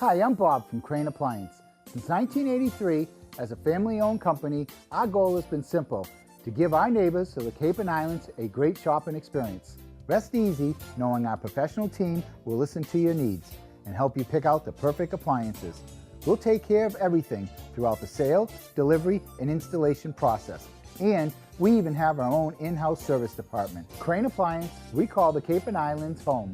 Hi, I'm Bob from Crane Appliance. Since 1983, as a family-owned company, our goal has been simple: to give our neighbors of the Cape and Islands a great shopping experience. Rest easy knowing our professional team will listen to your needs and help you pick out the perfect appliances. We'll take care of everything throughout the sale, delivery, and installation process. And we even have our own in-house service department. Crane Appliance, we call the Cape and Islands home.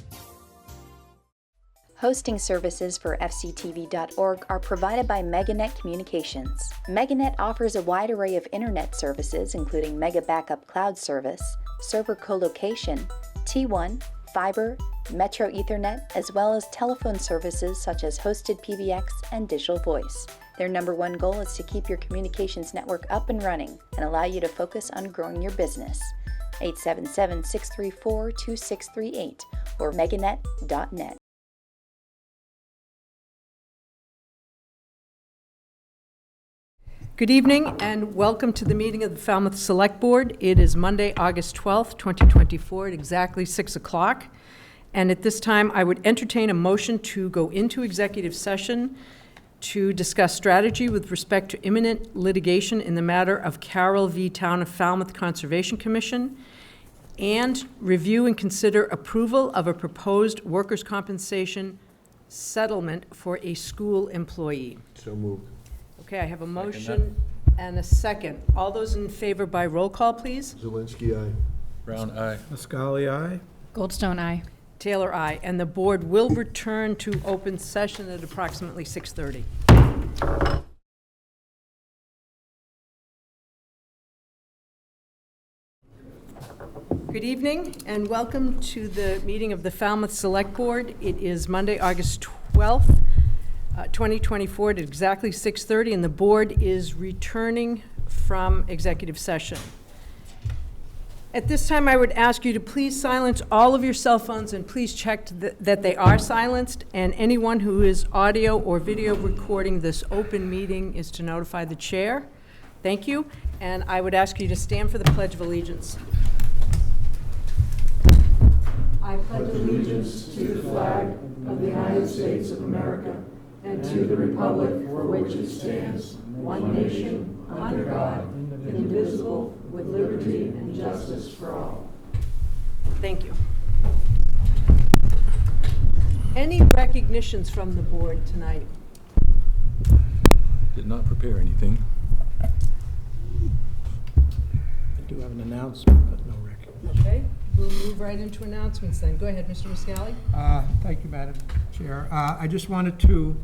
Hosting services for fctv.org are provided by MegaNet Communications. MegaNet offers a wide array of internet services, including Mega Backup Cloud Service, server colocation, T1, fiber, Metro Ethernet, as well as telephone services such as hosted PBX and digital voice. Their number one goal is to keep your communications network up and running and allow you to focus on growing your business. 877-634-2638 or meganet.net. Good evening and welcome to the meeting of the Falmouth Select Board. It is Monday, August 12th, 2024 at exactly 6 o'clock. And at this time, I would entertain a motion to go into executive session to discuss strategy with respect to imminent litigation in the matter of Carroll v. Town of Falmouth Conservation Commission, and review and consider approval of a proposed workers' compensation settlement for a school employee. So moved. Okay, I have a motion and a second. All those in favor by roll call, please. Zelinski, aye. Brown, aye. Mascali, aye. Goldstone, aye. Taylor, aye. And the board will return to open session at approximately 6:30. Good evening and welcome to the meeting of the Falmouth Select Board. It is Monday, August 12th, 2024 at exactly 6:30, and the board is returning from executive session. At this time, I would ask you to please silence all of your cell phones and please check that they are silenced, and anyone who is audio or video recording this open meeting is to notify the chair. Thank you, and I would ask you to stand for the Pledge of Allegiance. I pledge allegiance to the flag of the United States of America and to the republic for which it stands, one nation, under God, indivisible, with liberty and justice for all. Thank you. Any recognitions from the board tonight? Did not prepare anything. I do have an announcement, but no recognition. Okay, we'll move right into announcements then. Go ahead, Mr. Muscali. Thank you, Madam Chair. I just wanted to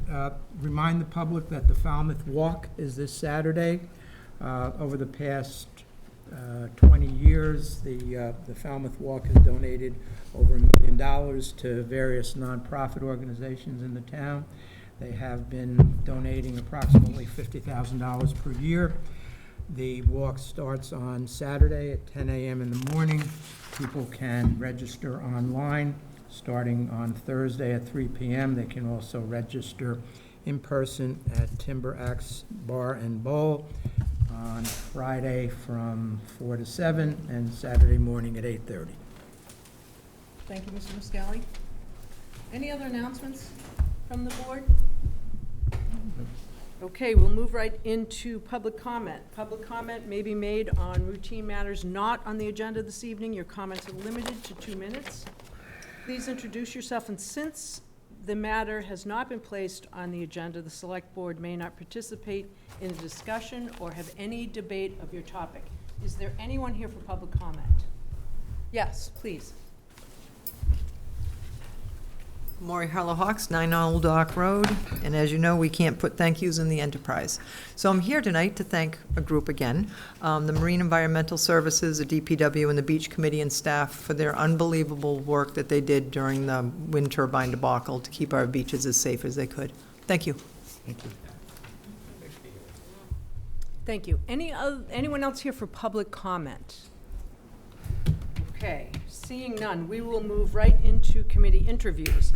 remind the public that the Falmouth Walk is this Saturday. Over the past 20 years, the Falmouth Walk has donated over $1 million to various nonprofit organizations in the town. They have been donating approximately $50,000 per year. The walk starts on Saturday at 10 a.m. in the morning. People can register online. Starting on Thursday at 3 p.m., they can also register in person at Timber Axe Bar and Bowl on Friday from 4 to 7 and Saturday morning at 8:30. Thank you, Mr. Muscali. Any other announcements from the board? Okay, we'll move right into public comment. Public comment may be made on routine matters not on the agenda this evening. Your comments are limited to 2 minutes. Please introduce yourself, and since the matter has not been placed on the agenda, the Select Board may not participate in a discussion or have any debate of your topic. Is there anyone here for public comment? Yes, please. Maury Harlow Hawks, 9 Old Dock Road, and as you know, we can't put thank yous in the enterprise. So I'm here tonight to thank a group again, the Marine Environmental Services, the DPW, and the Beach Committee and staff for their unbelievable work that they did during the wind turbine debacle to keep our beaches as safe as they could. Thank you. Thank you. Thank you. Anyone else here for public comment? Okay, seeing none, we will move right into committee interviews.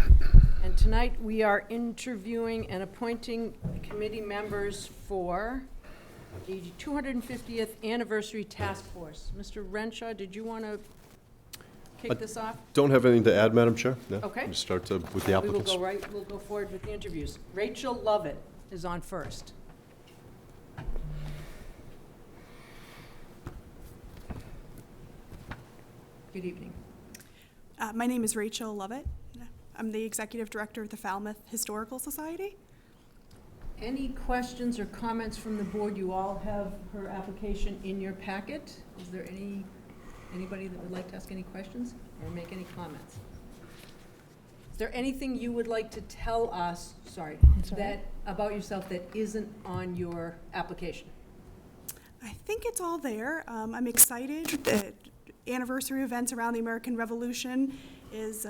And tonight we are interviewing and appointing committee members for the 250th Anniversary Task Force. Mr. Renshaw, did you want to kick this off? Don't have anything to add, Madam Chair? No? Okay. We start with the applicants. We'll go forward with the interviews. Rachel Lovett is on first. Good evening. My name is Rachel Lovett. I'm the Executive Director of the Falmouth Historical Society. Any questions or comments from the board? You all have her application in your packet. Is there anybody that would like to ask any questions or make any comments? Is there anything you would like to tell us, about yourself that isn't on your application? I think it's all there. I'm excited. The anniversary events around the American Revolution is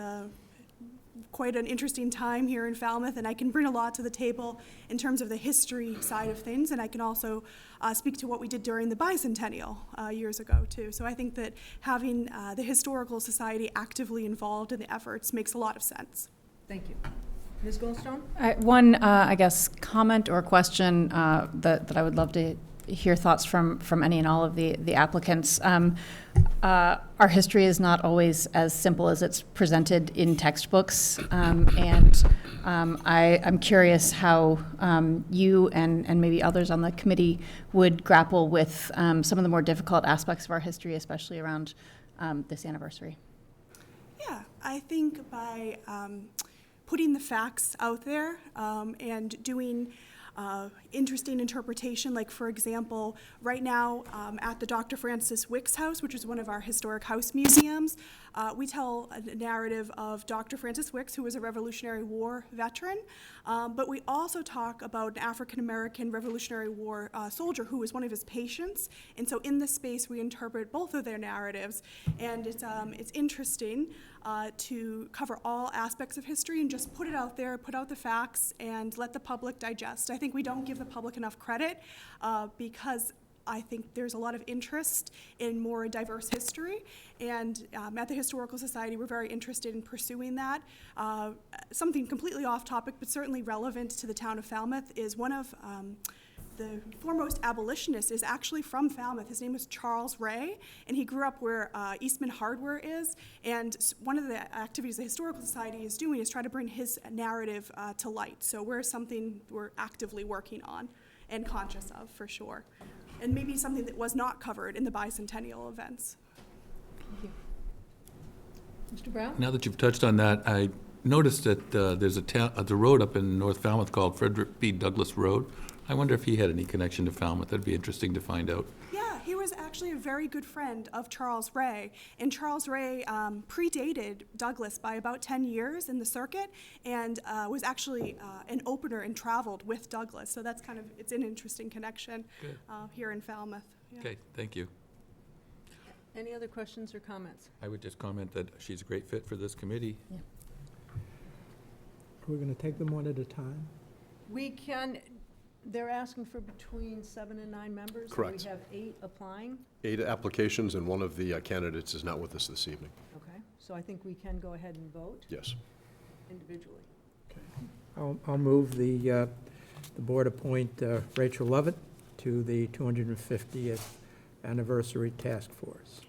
quite an interesting time here in Falmouth, and I can bring a lot to the table in terms of the history side of things, and I can also speak to what we did during the bicentennial years ago, too. So I think that having the Historical Society actively involved in the efforts makes a lot of sense. Thank you. Ms. Goldstone? One, I guess, comment or question that I would love to hear thoughts from any and all of the applicants. Our history is not always as simple as it's presented in textbooks, and I'm curious how you and maybe others on the committee would grapple with some of the more difficult aspects of our history, especially around this anniversary. Yeah, I think by putting the facts out there and doing interesting interpretation, like for example, right now at the Dr. Francis Wicks House, which is one of our historic house museums, we tell a narrative of Dr. Francis Wicks, who was a Revolutionary War veteran, but we also talk about an African-American Revolutionary War soldier who was one of his patients, and so in this space we interpret both of their narratives, and it's interesting to cover all aspects of history and just put it out there, put out the facts, and let the public digest. I think we don't give the public enough credit because I think there's a lot of interest in more diverse history, and at the Historical Society we're very interested in pursuing that. Something completely off topic but certainly relevant to the town of Falmouth is one of the foremost abolitionist is actually from Falmouth. His name is Charles Ray, and he grew up where Eastman Hardware is. And one of the activities the Historical Society is doing is try to bring his narrative to light. So we're actively working on and conscious of, for sure. And maybe something that was not covered in the bicentennial events. Thank you. Mr. Brown? Now that you've touched on that, I noticed that there's the road up in North Falmouth called Frederick B. Douglass Road. I wonder if he had any connection to Falmouth. That'd be interesting to find out. Yeah, he was actually a very good friend of Charles Ray, and Charles Ray predated Douglass by about 10 years in the circuit, and was actually an opener and traveled with Douglass. So that's it's an interesting connection here in Falmouth. Yeah. Okay, thank you. Any other questions or comments? I would just comment that she's a great fit for this committee. Yeah. We're going to take them one at a time? We can. They're asking for between 7 and 9 members. Correct. So we have 8 applying. 8 applications, and one of the candidates is not with us this evening. Okay, so I think we can go ahead and vote Yes. individually. I'll move the board appoint Rachel Lovett to the 250th Anniversary Task Force.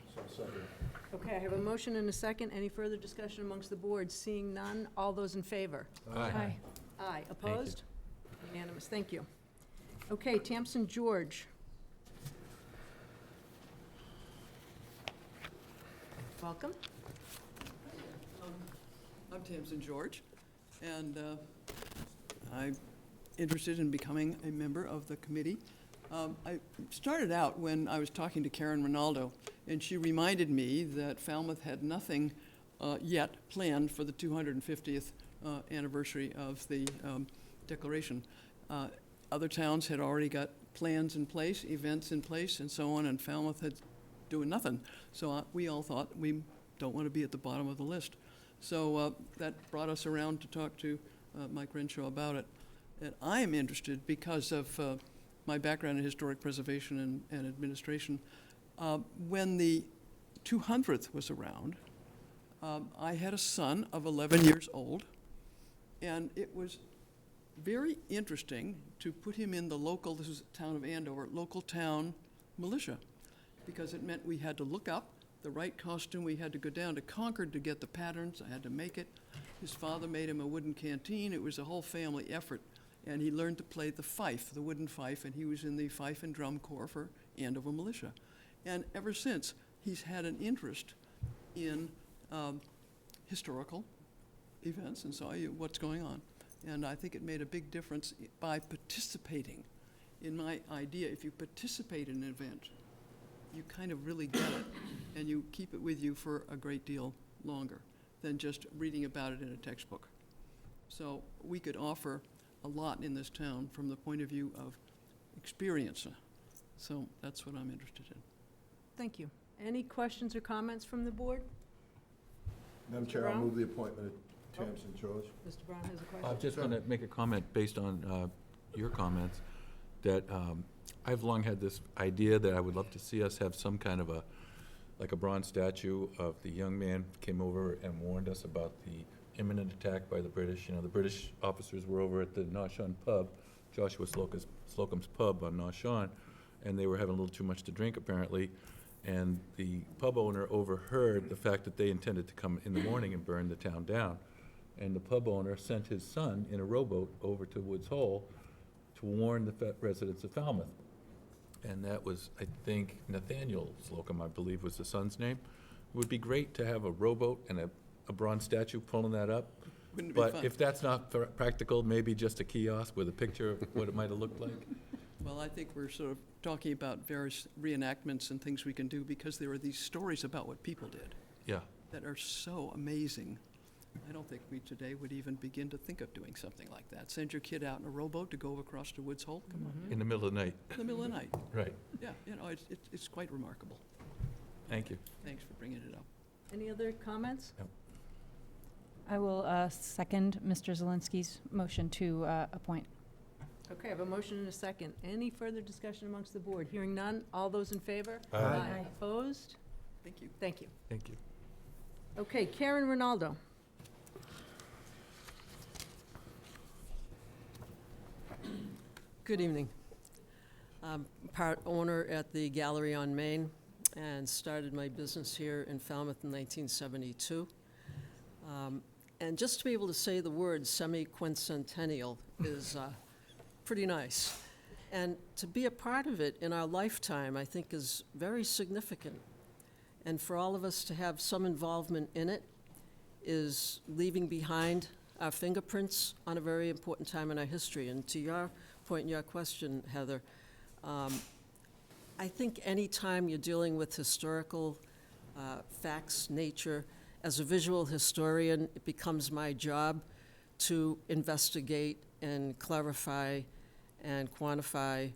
Okay, I have a motion and a second. Any further discussion amongst the board? Seeing none, all those in favor? Aye. Aye. Opposed? Unanimous. Thank you. Okay, Tamsin George. Welcome. I'm Tamsin George, and I'm interested in becoming a member of the committee. I started out when I was talking to Karen Rinaldo, and she reminded me that Falmouth had nothing yet planned for the 250th anniversary of the Declaration. Other towns had already got plans in place, events in place, and so on, and Falmouth had doing nothing. So we all thought we don't want to be at the bottom of the list. So that brought us around to talk to Mike Renshaw about it. And I am interested because of my background in historic preservation and administration. When the 200th was around, I had a son of 11 years old, and it was very interesting to put him in the local, this was the town of Andover, local town militia, because it meant we had to look up the right costume. We had to go down to Concord to get the patterns. I had to make it. His father made him a wooden canteen. It was a whole family effort. And he learned to play the fife, the wooden fife, and he was in the fife and drum corps for Andover Militia. And ever since, he's had an interest in historical events and saw what's going on. And I think it made a big difference by participating in my idea. If you participate in an event, you kind of really get it, and you keep it with you for a great deal longer than just reading about it in a textbook. So we could offer a lot in this town from the point of view of experience. So that's what I'm interested in. Thank you. Any questions or comments from the board? Madam Mr. Chair, I'll Brown? move the appointment of Tamsin George. Mr. Brown has a question. I'm just going to make a comment based on your comments, that I've long had this idea that I would love to see us have some kind of like a bronze statue of the young man who came over and warned us about the imminent attack by the British. You know, the British officers were over at the Noshawn pub, Joshua Slocum's pub on Noshawn, and they were having a little too much to drink apparently, and the pub owner overheard the fact that they intended to come in the morning and burn the town down. And the pub owner sent his son in a rowboat over to Woods Hole to warn the residents of Falmouth. And that was, I think, Nathaniel Slocum, I believe was the son's name. It would be great to have a rowboat and a bronze statue pulling that up. Wouldn't it be But fun? if that's not practical, maybe just a kiosk with a picture of what it might have looked like. Well, I think we're sort of talking about various reenactments and things we can do because there are these stories about what people did Yeah, that are so amazing. I don't think we today would even begin to think of doing something like that. Send your kid out in a rowboat to go across to Woods Hole? Come on, in the middle of the night. in the middle of the night. Right, Yeah, you know, it's quite remarkable. thank you. Thanks for bringing it up. Any other comments? I will second Mr. Zelinski's motion to appoint. Okay, I have a motion and a second. Any further discussion amongst the board? Hearing none, all those in favor? Aye. Opposed? Thank you. Thank you. Thank you. Okay, Karen Ronaldo. Good evening. I'm part owner at the Gallery on Main and started my business here in Falmouth in 1972. And just to be able to say the word semi-quincentennial is pretty nice. And to be a part of it in our lifetime, I think, is very significant. And for all of us to have some involvement in it is leaving behind our fingerprints on a very important time in our history. And to your point in your question, Heather, I think any time you're dealing with historical facts, nature, as a visual historian, it becomes my job to investigate and clarify and quantify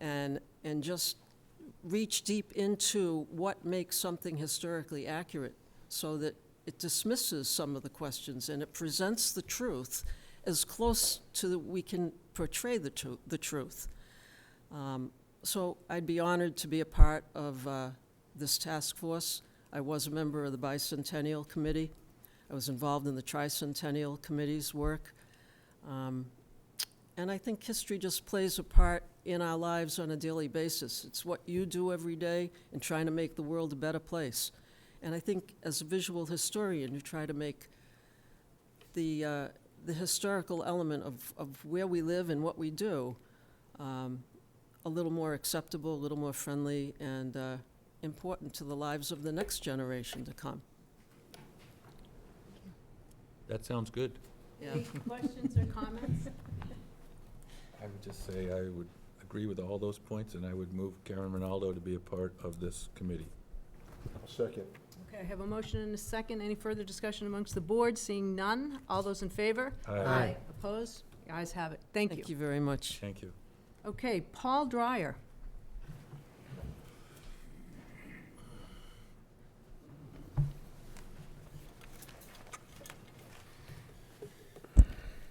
and just reach deep into what makes something historically accurate so that it dismisses some of the questions and it presents the truth as close to we can portray the truth. So I'd be honored to be a part of this task force. I was a member of the Bicentennial Committee. I was involved in the Tricentennial Committee's work. And I think history just plays a part in our lives on a daily basis. It's what you do every day in trying to make the world a better place. And I think as a visual historian, you try to make the historical element of where we live and what we do a little more acceptable, a little more friendly, and important to the lives of the next generation to come. That sounds good. Yeah. Any questions or comments? I would just say I would agree with all those points, and I would move Karen Ronaldo to be a part of this committee. I'll second. Okay, I have a motion and a second. Any further discussion amongst the board? Seeing none, all those in favor? Aye. Opposed? The ayes have it. Thank you. Thank you very much. Thank you. Okay, Paul Dreyer.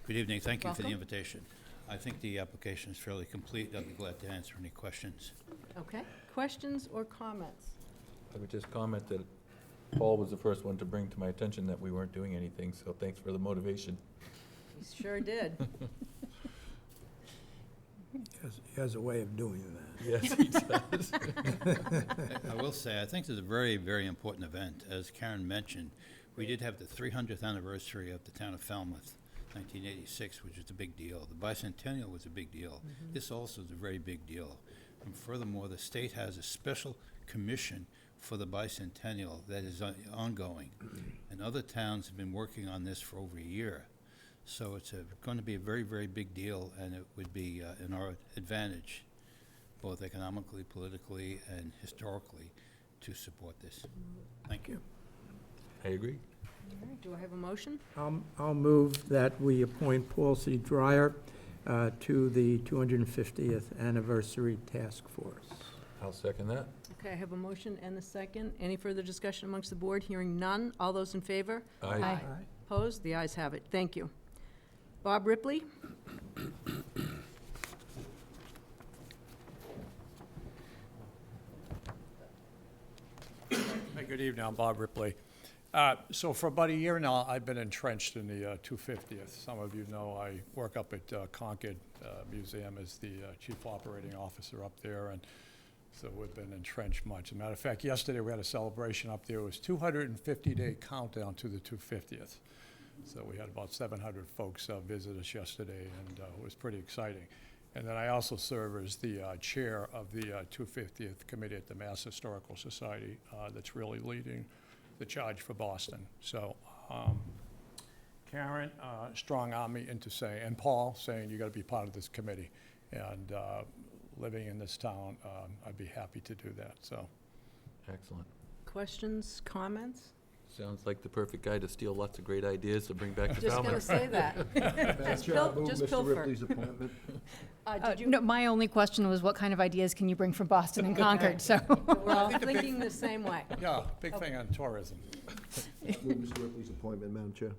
Good evening. Thank you for the Welcome. invitation. I think the application is fairly complete. I'll be glad to answer any questions. Okay, questions or comments? I would just comment that Paul was the first one to bring to my attention that we weren't doing anything, so thanks for the motivation. He sure did. He has a way of doing that. Yes, he does. I will say, I think this is a very, very important event. As Karen mentioned, we did have the 300th anniversary of the town of Falmouth, 1986, which is a big deal. The bicentennial was a big deal. This also is a very big deal. And furthermore, the state has a special commission for the bicentennial that is ongoing. And other towns have been working on this for over a year. So it's going to be a very, very big deal, and it would be in our advantage, both economically, politically, and historically, to support this. Thank you. I agree. All right, do I have a motion? I'll move that we appoint Paul C. Dreyer to the 250th Anniversary Task Force. I'll second that. Okay, I have a motion and a second. Any further discussion amongst the board? Hearing none. All those in favor? Aye. Opposed? The ayes have it. Thank you. Bob Ripley? Hey, good evening, I'm Bob Ripley. So for about a year now, I've been entrenched in the 250th. Some of you know I work up at Concord Museum as the chief operating officer up there, and so we've been entrenched much. As a matter of fact, yesterday we had a celebration up there. It was 250-day countdown to the 250th. So we had about 700 folks visit us yesterday, and it was pretty exciting. And then I also serve as the chair of the 250th Committee at the Mass Historical Society that's really leading the charge for Boston. So Karen strong armed me into saying, and Paul saying, you got to be part of this committee. And living in this town, I'd be happy to do that. So, Excellent. Questions, comments? Sounds like the perfect guy to steal lots of great ideas to bring back to Just Falmouth. gonna say that. Just pilfer. appointment. Did you, No, my only question was what kind of ideas can you bring from Boston and Concord, so. we're all thinking the same way. yeah, big thing on tourism. Move Mr. Ripley's appointment, Madam Chair.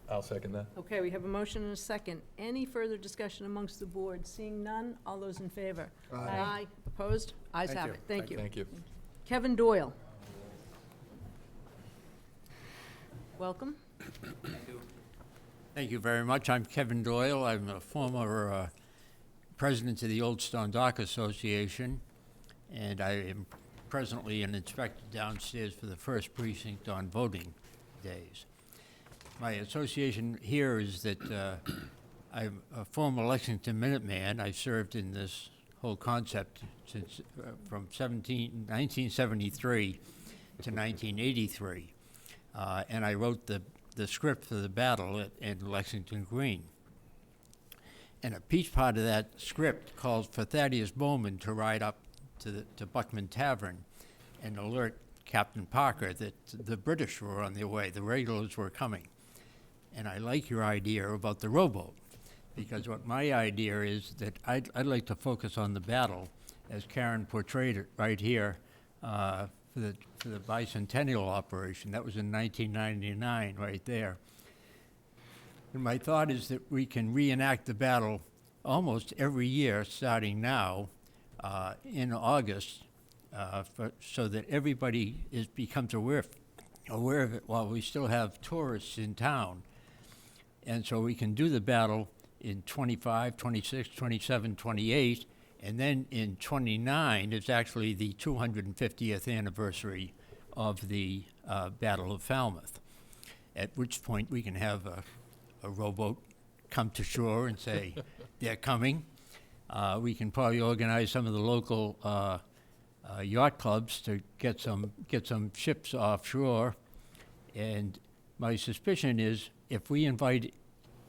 I'll second that. Okay, we have a motion and a second. Any further discussion amongst the board? Seeing none, all those in favor? Aye. Opposed? Ayes Thank have you. it. Thank you. Thank you. Kevin Doyle. Welcome. Thank you very much. I'm Kevin Doyle. I'm a former president of the Old Stone Dock Association, and I am presently an inspector downstairs for the first precinct on voting days. My association here is that I'm a former Lexington Minuteman. I served in this whole concept since from 1973 to 1983. And I wrote the script for the battle in Lexington Green. And a piece part of that script called for Thaddeus Bowman to ride up to Buckman Tavern and alert Captain Parker that the British were on their way, the regulars were coming. And I like your idea about the rowboat, because what my idea is that I'd like to focus on the battle as Karen portrayed it right here, for the bicentennial operation. That was in 1999, right there. And my thought is that we can reenact the battle almost every year, starting now, in August, so that everybody becomes aware of it while we still have tourists in town. And so we can do the battle in 25, 26, 27, 28, and then in 29 is actually the 250th anniversary of the Battle of Falmouth, at which point we can have a rowboat come to shore and say, they're coming. We can probably organize some of the local yacht clubs to get some ships offshore. And my suspicion is if we invite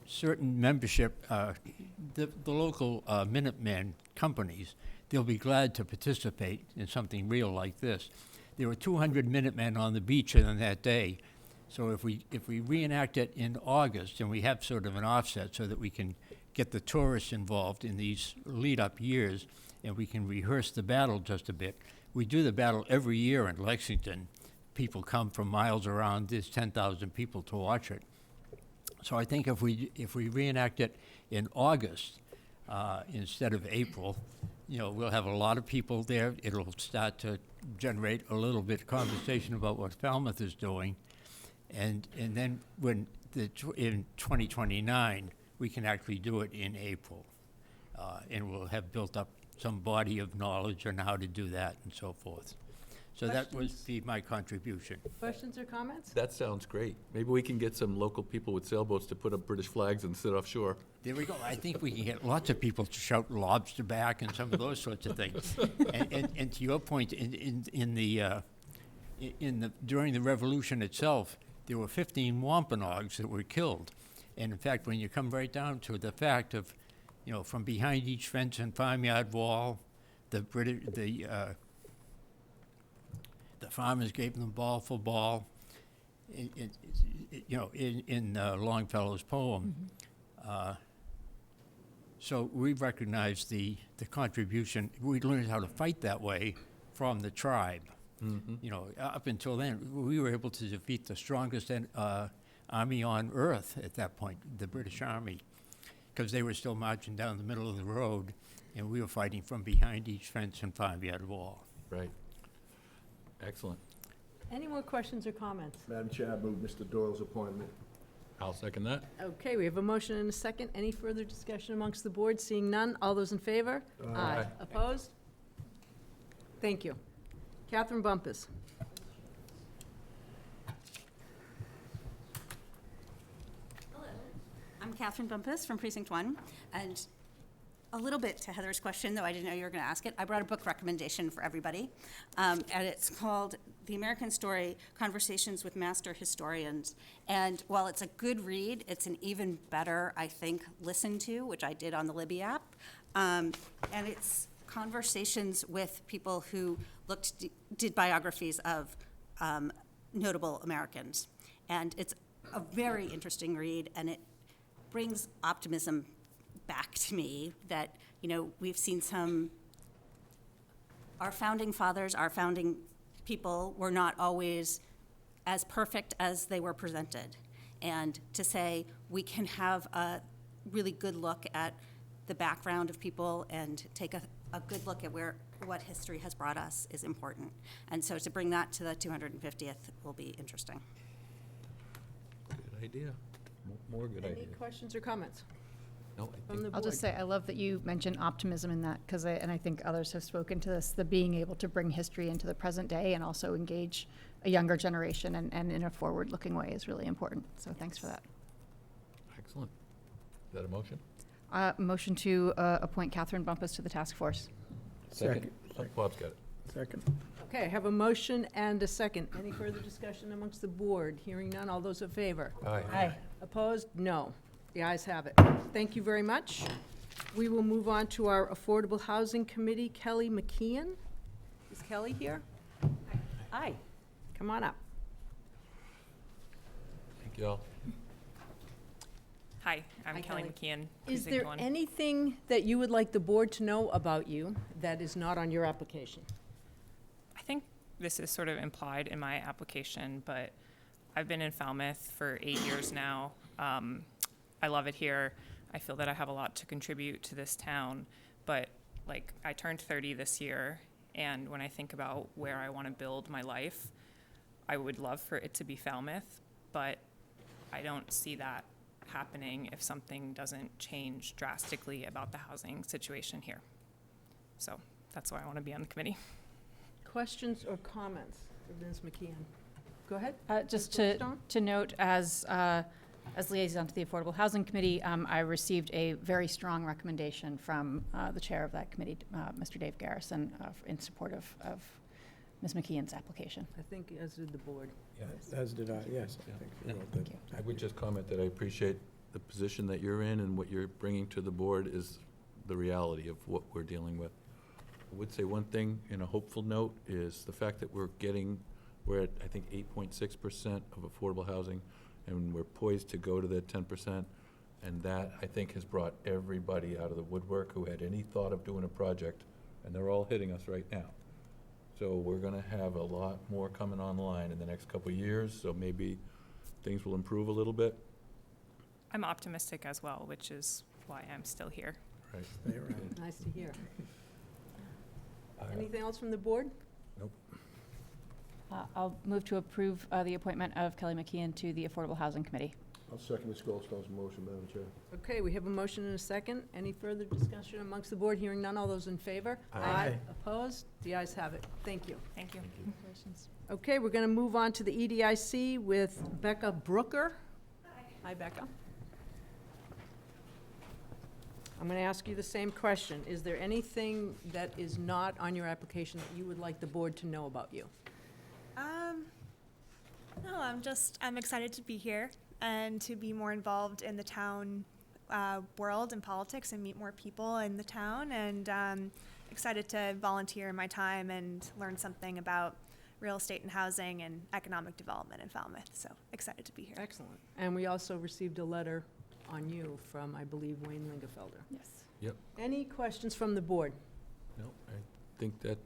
certain membership, the local Minuteman companies, they'll be glad to participate in something real like this. There were 200 Minutemen on the beach on that day. So if we reenact it in August and we have sort of an offset so that we can get the tourists involved in these lead-up years and we can rehearse the battle just a bit. We do the battle every year in Lexington. People come from miles around. There's 10,000 people to watch it. So I think if we reenact it in August instead of April, we'll have a lot of people there. It'll start to generate a little bit of conversation about what Falmouth is doing. And then in 2029, we can actually do it in April. and we'll have built up some body of knowledge on how to do that and so forth. So that would be my contribution. Questions or comments? That sounds great. Maybe we can get some local people with sailboats to put up British flags and sit offshore. There we go. I think we can get lots of people to shout lobster back and some of those sorts of things. And to your point, during the revolution itself, there were 15 Wampanoags that were killed. And in fact, when you come right down to the fact of, from behind each fence and farmyard wall, the farmers gave them ball for ball. In Longfellow's poem. So we recognize the contribution. We learned how to fight that way from the tribe. Up until then, we were able to defeat the strongest army on earth at that point, the British Army, because they were still marching down the middle of the road, and we were fighting from behind each fence and farmyard wall. Right. Excellent. Any more questions or comments? Madam Chair, I move Mr. Doyle's appointment. I'll second that. Okay, we have a motion and a second. Any further discussion amongst the board? Seeing none, all those in favor? Aye. Opposed? Thank you. Catherine Bumpus. Hello, I'm Catherine Bumpus from Precinct 1, and a little bit to Heather's question, though I didn't know you were going to ask it, I brought a book recommendation for everybody, and it's called The American Story, Conversations with Master Historians. And while it's a good read, it's an even better, I think, listen to, which I did on the Libby app. And it's conversations with people who did biographies of notable Americans. And it's a very interesting read, and it brings optimism back to me that, we've seen our founding fathers, our founding people were not always as perfect as they were presented. And to say we can have a really good look at the background of people and take a good look at what history has brought us is important. And so to bring that to the 250th will be interesting. Good idea. More good Any ideas. questions or comments? No, From the I'll just board? say, I love that you mentioned optimism in that, because I think others have spoken to this, the being able to bring history into the present day and also engage a younger generation and in a forward-looking way is really important. So thanks for that. Excellent. Is that a motion? Motion to appoint Catherine Bumpus to the task force. Second. Bob's got it. Second. Okay, I have a motion and a second. Any further discussion amongst the board? Hearing none, all those in favor? Aye. Opposed? No. The ayes have it. Thank you very much. We will move on to our Affordable Housing Committee. Kelly McKeon. Is Kelly here? Hi. Come on up. Thank you all. Hi, I'm Hi, Kelly Kelly. McKeon. Is Precinct there 1. anything that you would like the board to know about you that is not on your application? I think this is sort of implied in my application, but I've been in Falmouth for 8 years now. I love it here. I feel that I have a lot to contribute to this town, but I turned 30 this year, and when I think about where I want to build my life, I would love for it to be Falmouth, but I don't see that happening if something doesn't change drastically about the housing situation here. So that's why I want to be on the committee. Questions or comments for Ms. McKeon? Go ahead. Just Ms. to note, as liaison to the Affordable Housing Committee, I received a very strong recommendation from the chair of that committee, Mr. Dave Garrison, in support of Ms. McKeon's application. I think as did the board. As did I, yes. I think we all did. I would just comment that I appreciate the position that you're in, and what you're bringing to the board is the reality of what we're dealing with. I would say one thing in a hopeful note is the fact that we're at, I think, 8.6% of affordable housing, and we're poised to go to that 10%. And that, I think, has brought everybody out of the woodwork who had any thought of doing a project, and they're all hitting us right now. So we're gonna have a lot more coming online in the next couple of years, so maybe things will improve a little bit. I'm optimistic as well, which is why I'm still here. Right. Stay around. Nice to hear. Anything else from the board? Nope. I'll move to approve the appointment of Kelly McKeon to the Affordable Housing Committee. I'll second Ms. Goldstone's motion, Madam Chair. Okay, we have a motion and a second. Any further discussion amongst the board? Hearing none, all those in favor? Aye. Opposed? The ayes have it. Thank you. Thank you. Okay, we're going to move on to the EDIC with Becca Brooker. Hi, Becca. I'm going to ask you the same question. Is there anything that is not on your application that you would like the board to know about you? No, I'm excited to be here and to be more involved in the town world and politics and meet more people in the town, and excited to volunteer my time and learn something about real estate and housing and economic development in Falmouth. So excited to be here. Excellent. And we also received a letter on you from, I believe, Wayne Lingerfelder. Yes. Yep. Any questions from the board? No, I think that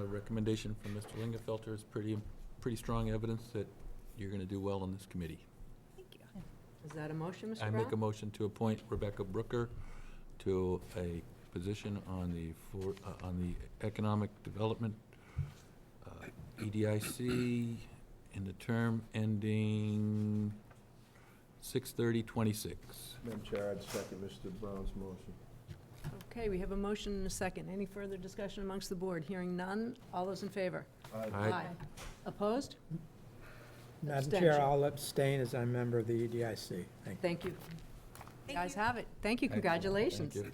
recommendation from Mr. Lingerfelter is pretty strong evidence that you're going to do well on this committee. Thank you. Is that a motion, Mr. I Brown? make a motion to appoint Rebecca Brooker to a position on the Economic Development EDIC in the term ending 6/30/26. Madam Chair, I'd second Mr. Brown's motion. Okay, we have a motion and a second. Any further discussion amongst the board? Hearing none. All those in favor? Aye. Opposed? Madam Abstention. Chair, I'll abstain as I'm a member of the EDIC. Thank you. Thank you. Guys have it. Thank you, Thank you. congratulations. Thank you.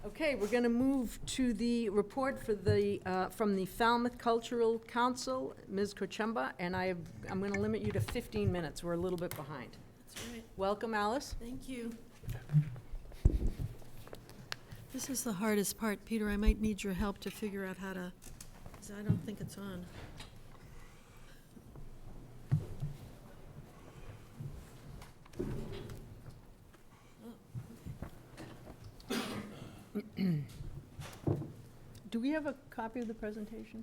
Okay, we're going to move to the report for the, from the Falmouth Cultural Council, Ms. Kochemba, and I'm going to limit you to 15 minutes. We're a little bit behind. That's right. Welcome, Alice. Thank you. This is the hardest part, Peter. I might need your help to figure out how to, because I don't think it's on. Do we have a copy of the presentation?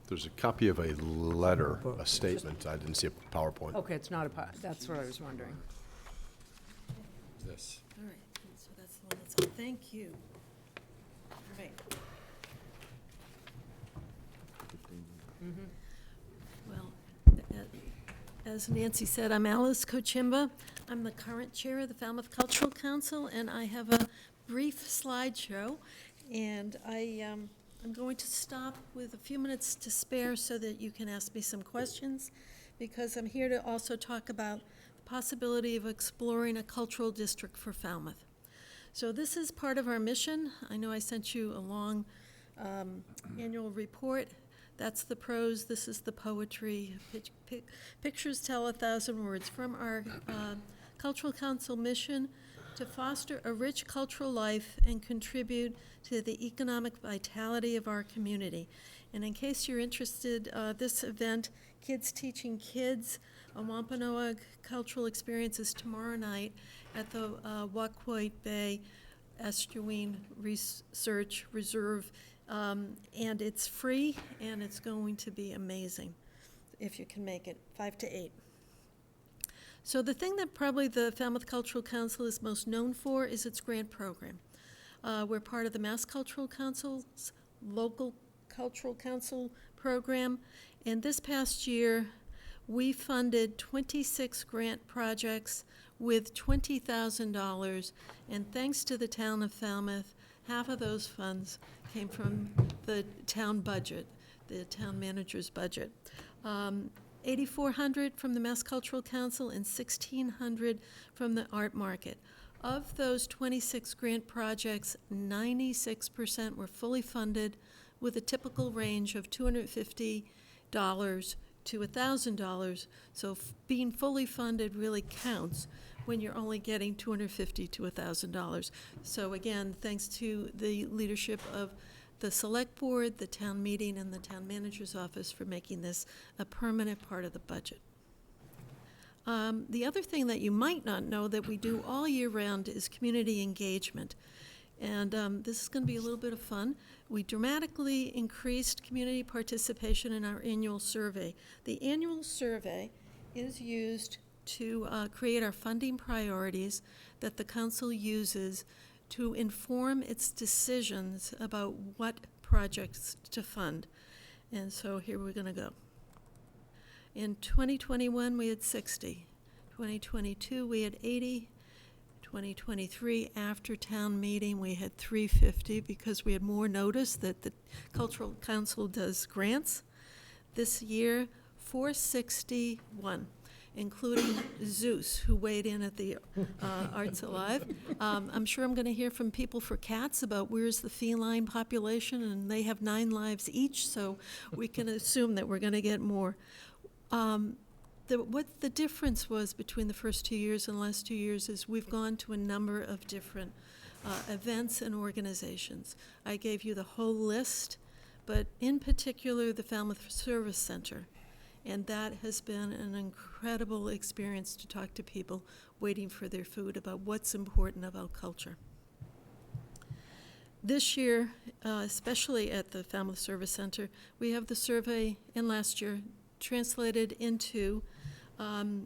There's a copy of a letter, a statement. I didn't see a PowerPoint. Okay, it's not a, that's what I was wondering. This. All right, so that's the one that's on. Thank you. All right. Well, as Nancy said, I'm Alice Kochemba. I'm the current chair of the Falmouth Cultural Council, and I have a brief slideshow. And I'm going to stop with a few minutes to spare so that you can ask me some questions, because I'm here to also talk about the possibility of exploring a cultural district for Falmouth. So this is part of our mission. I know I sent you a long annual report. That's the prose, this is the poetry. Pictures tell 1,000 words. From our Cultural Council mission to foster a rich cultural life and contribute to the economic vitality of our community. And in case you're interested, this event, Kids Teaching Kids, a Wampanoag Cultural Experience, is tomorrow night at the Wacoit Bay Estuarine Research Reserve. And it's free, and it's going to be amazing if you can make it, 5 to 8. So the thing that probably the Falmouth Cultural Council is most known for is its grant program. We're part of the Mass Cultural Council's Local Cultural Council program, and this past year we funded 26 grant projects with $20,000, and thanks to the town of Falmouth, half of those funds came from the town budget, the town manager's budget. $8,400 from the Mass Cultural Council and $1,600 from the art market. Of those 26 grant projects, 96% were fully funded with a typical range of $250 to $1,000. So being fully funded really counts when you're only getting $250 to $1,000. So again, thanks to the leadership of the select board, the town meeting, and the town manager's office for making this a permanent part of the budget. The other thing that you might not know that we do all year round is community engagement. And this is going to be a little bit of fun. We dramatically increased community participation in our annual survey. The annual survey is used to create our funding priorities that the council uses to inform its decisions about what projects to fund. And so here we're going to go. In 2021, we had 60. 2022, we had 80. 2023, after town meeting, we had 350 because we had more notice that the Cultural Council does grants. This year, 461, including Zeus, who weighed in at the Arts Alive. I'm sure I'm going to hear from people for cats about where's the feline population, and they have 9 lives each, so we can assume that we're going to get more. What the difference was between the first 2 years and the last 2 years is we've gone to a number of different events and organizations. I gave you the whole list, but in particular the Falmouth Service Center. And that has been an incredible experience to talk to people waiting for their food about what's important about culture. This year, especially at the Falmouth Service Center, we have the survey, and last year, translated into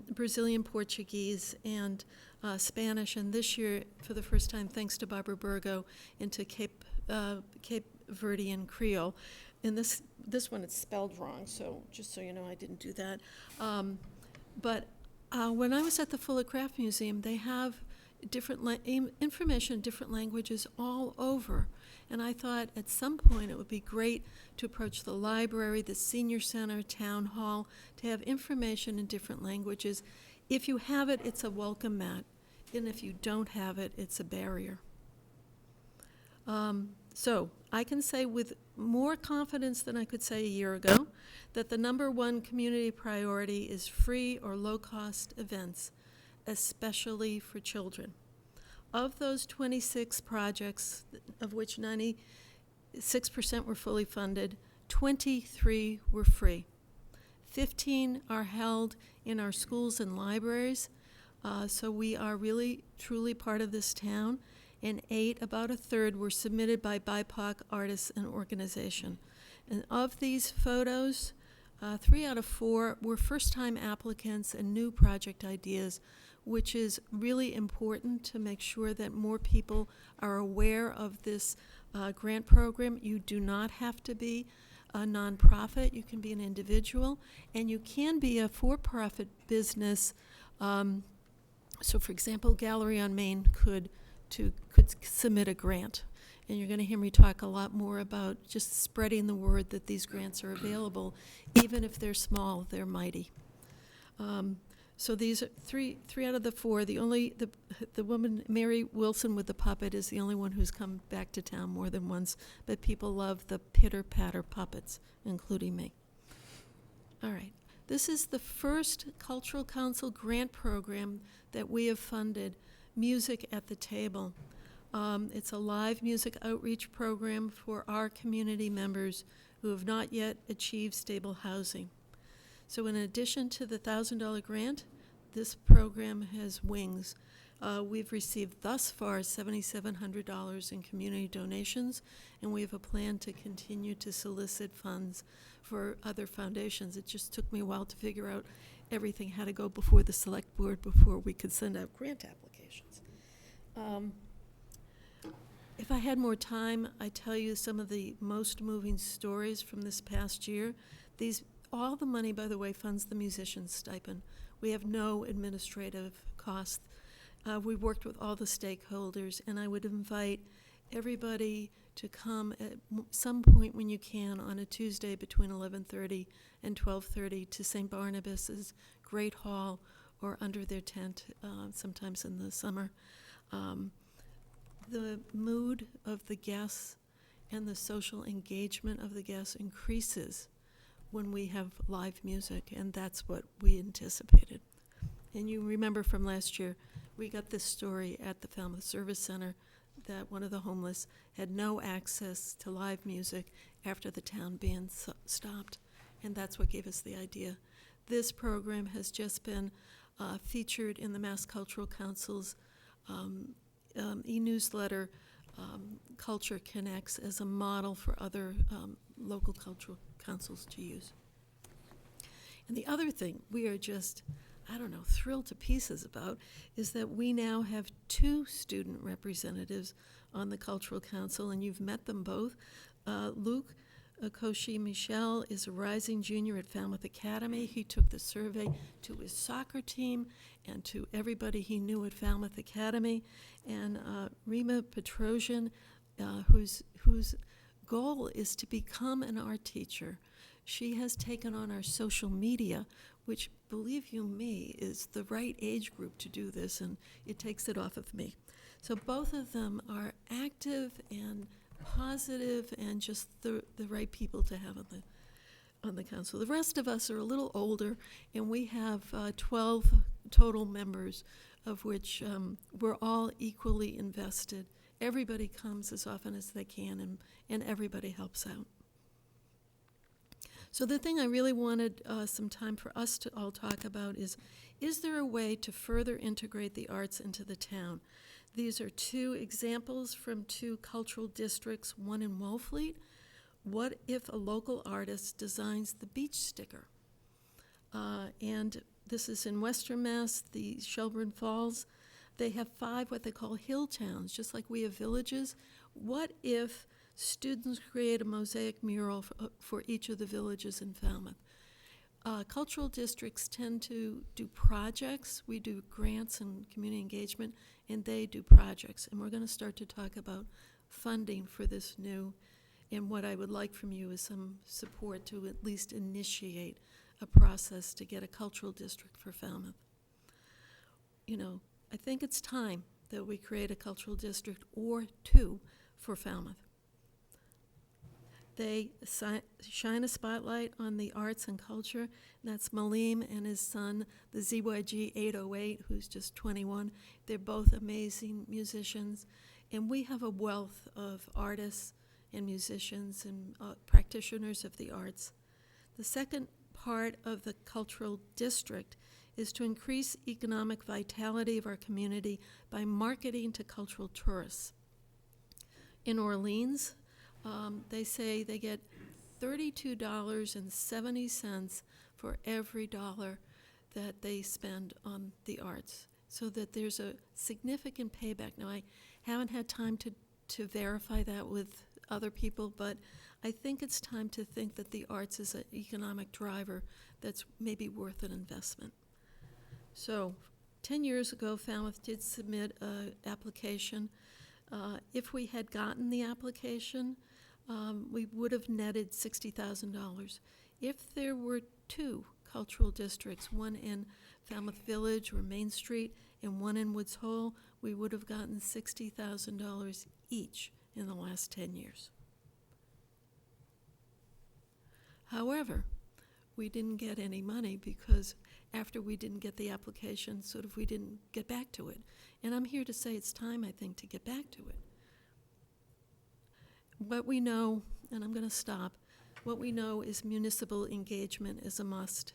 Brazilian Portuguese and Spanish, and this year, for the first time, thanks to Barbara Burgo, into Cape Verdean Creole. And this one, it's spelled wrong, so just so you know, I didn't do that. But when I was at the Fuller Craft Museum, they have different information in different languages all over. And I thought at some point it would be great to approach the library, the senior center, town hall, to have information in different languages. If you have it, it's a welcome mat. And if you don't have it, it's a barrier. So I can say with more confidence than I could say a year ago that the #1 community priority is free or low-cost events, especially for children. Of those 26 projects, of which 96% were fully funded, 23 were free. 15 are held in our schools and libraries, so we are really, truly part of this town. And 8, about a third, were submitted by BIPOC artists and organization. And of these photos, 3 out of 4 were first-time applicants and new project ideas, which is really important to make sure that more people are aware of this grant program. You do not have to be a nonprofit. You can be an individual, and you can be a for-profit business. So, for example, Gallery on Main could submit a grant. And you're going to hear me talk a lot more about just spreading the word that these grants are available. Even if they're small, they're mighty. So these are three out of the 4. The woman, Mary Wilson with the puppet, is the only one who's come back to town more than once. But people love the pitter-patter puppets, including me. All right. This is the first Cultural Council grant program that we have funded, Music at the Table. It's a live music outreach program for our community members who have not yet achieved stable housing. So in addition to the $1,000 grant, this program has wings. We've received thus far $7,700 in community donations, and we have a plan to continue to solicit funds for other foundations. It just took me a while to figure out everything had to go before the select board before we could send out grant applications. If I had more time, I'd tell you some of the most moving stories from this past year. All the money, by the way, funds the musician's stipend. We have no administrative costs. We worked with all the stakeholders, and I would invite everybody to come at some point when you can on a Tuesday between 11:30 and 12:30 to St. Barnabas's Great Hall or under their tent, sometimes in the summer. The mood of the guests and the social engagement of the guests increases when we have live music, and that's what we anticipated. And you remember from last year, we got this story at the Falmouth Service Center that one of the homeless had no access to live music after the town band stopped, and that's what gave us the idea. This program has just been featured in the Mass Cultural Council's e-newsletter, Culture Connects, as a model for other local cultural councils to use. And the other thing we are just, thrilled to pieces about is that we now have 2 student representatives on the Cultural Council, and you've met them both. Luke Akoshi Michel is a rising junior at Falmouth Academy. He took the survey to his soccer team and to everybody he knew at Falmouth Academy. And Rima Petrosian, whose goal is to become an art teacher. She has taken on our social media, which, believe you me, is the right age group to do this, and it takes it off of me. So both of them are active and positive and just the right people to have on the council. The rest of us are a little older, and we have 12 total members, of which we're all equally invested. Everybody comes as often as they can, and everybody helps out. So the thing I really wanted some time for us to all talk about is there a way to further integrate the arts into the town? These are two examples from two cultural districts, one in Wellfleet. What if a local artist designs the beach sticker? And this is in Western Mass, the Shelburne Falls. They have 5 what they call hill towns, just like we have villages. What if students create a mosaic mural for each of the villages in Falmouth? Cultural districts tend to do projects. We do grants and community engagement, and they do projects. And we're going to start to talk about funding for this new, and what I would like from you is some support to at least initiate a process to get a cultural district for Falmouth. You know, I think it's time that we create a cultural district or 2 for Falmouth. They shine a spotlight on the arts and culture. That's Malim and his son, the ZYG 808, who's just 21. They're both amazing musicians. And we have a wealth of artists and musicians and practitioners of the arts. The second part of the cultural district is to increase economic vitality of our community by marketing to cultural tourists. In Orleans, they say they get $32.70 for every dollar that they spend on the arts, so that there's a significant payback. Now, I haven't had time to verify that with other people, but I think it's time to think that the arts is an economic driver that's maybe worth an investment. So 10 years ago, Falmouth did submit an application. If we had gotten the application, we would have netted $60,000. If there were 2 cultural districts, one in Falmouth Village or Main Street and one in Woods Hole, we would have gotten $60,000 each in the last 10 years. However, we didn't get any money because after we didn't get the application, we didn't get back to it. And I'm here to say it's time, I think, to get back to it. What we know, and I'm going to stop, what we know is municipal engagement is a must.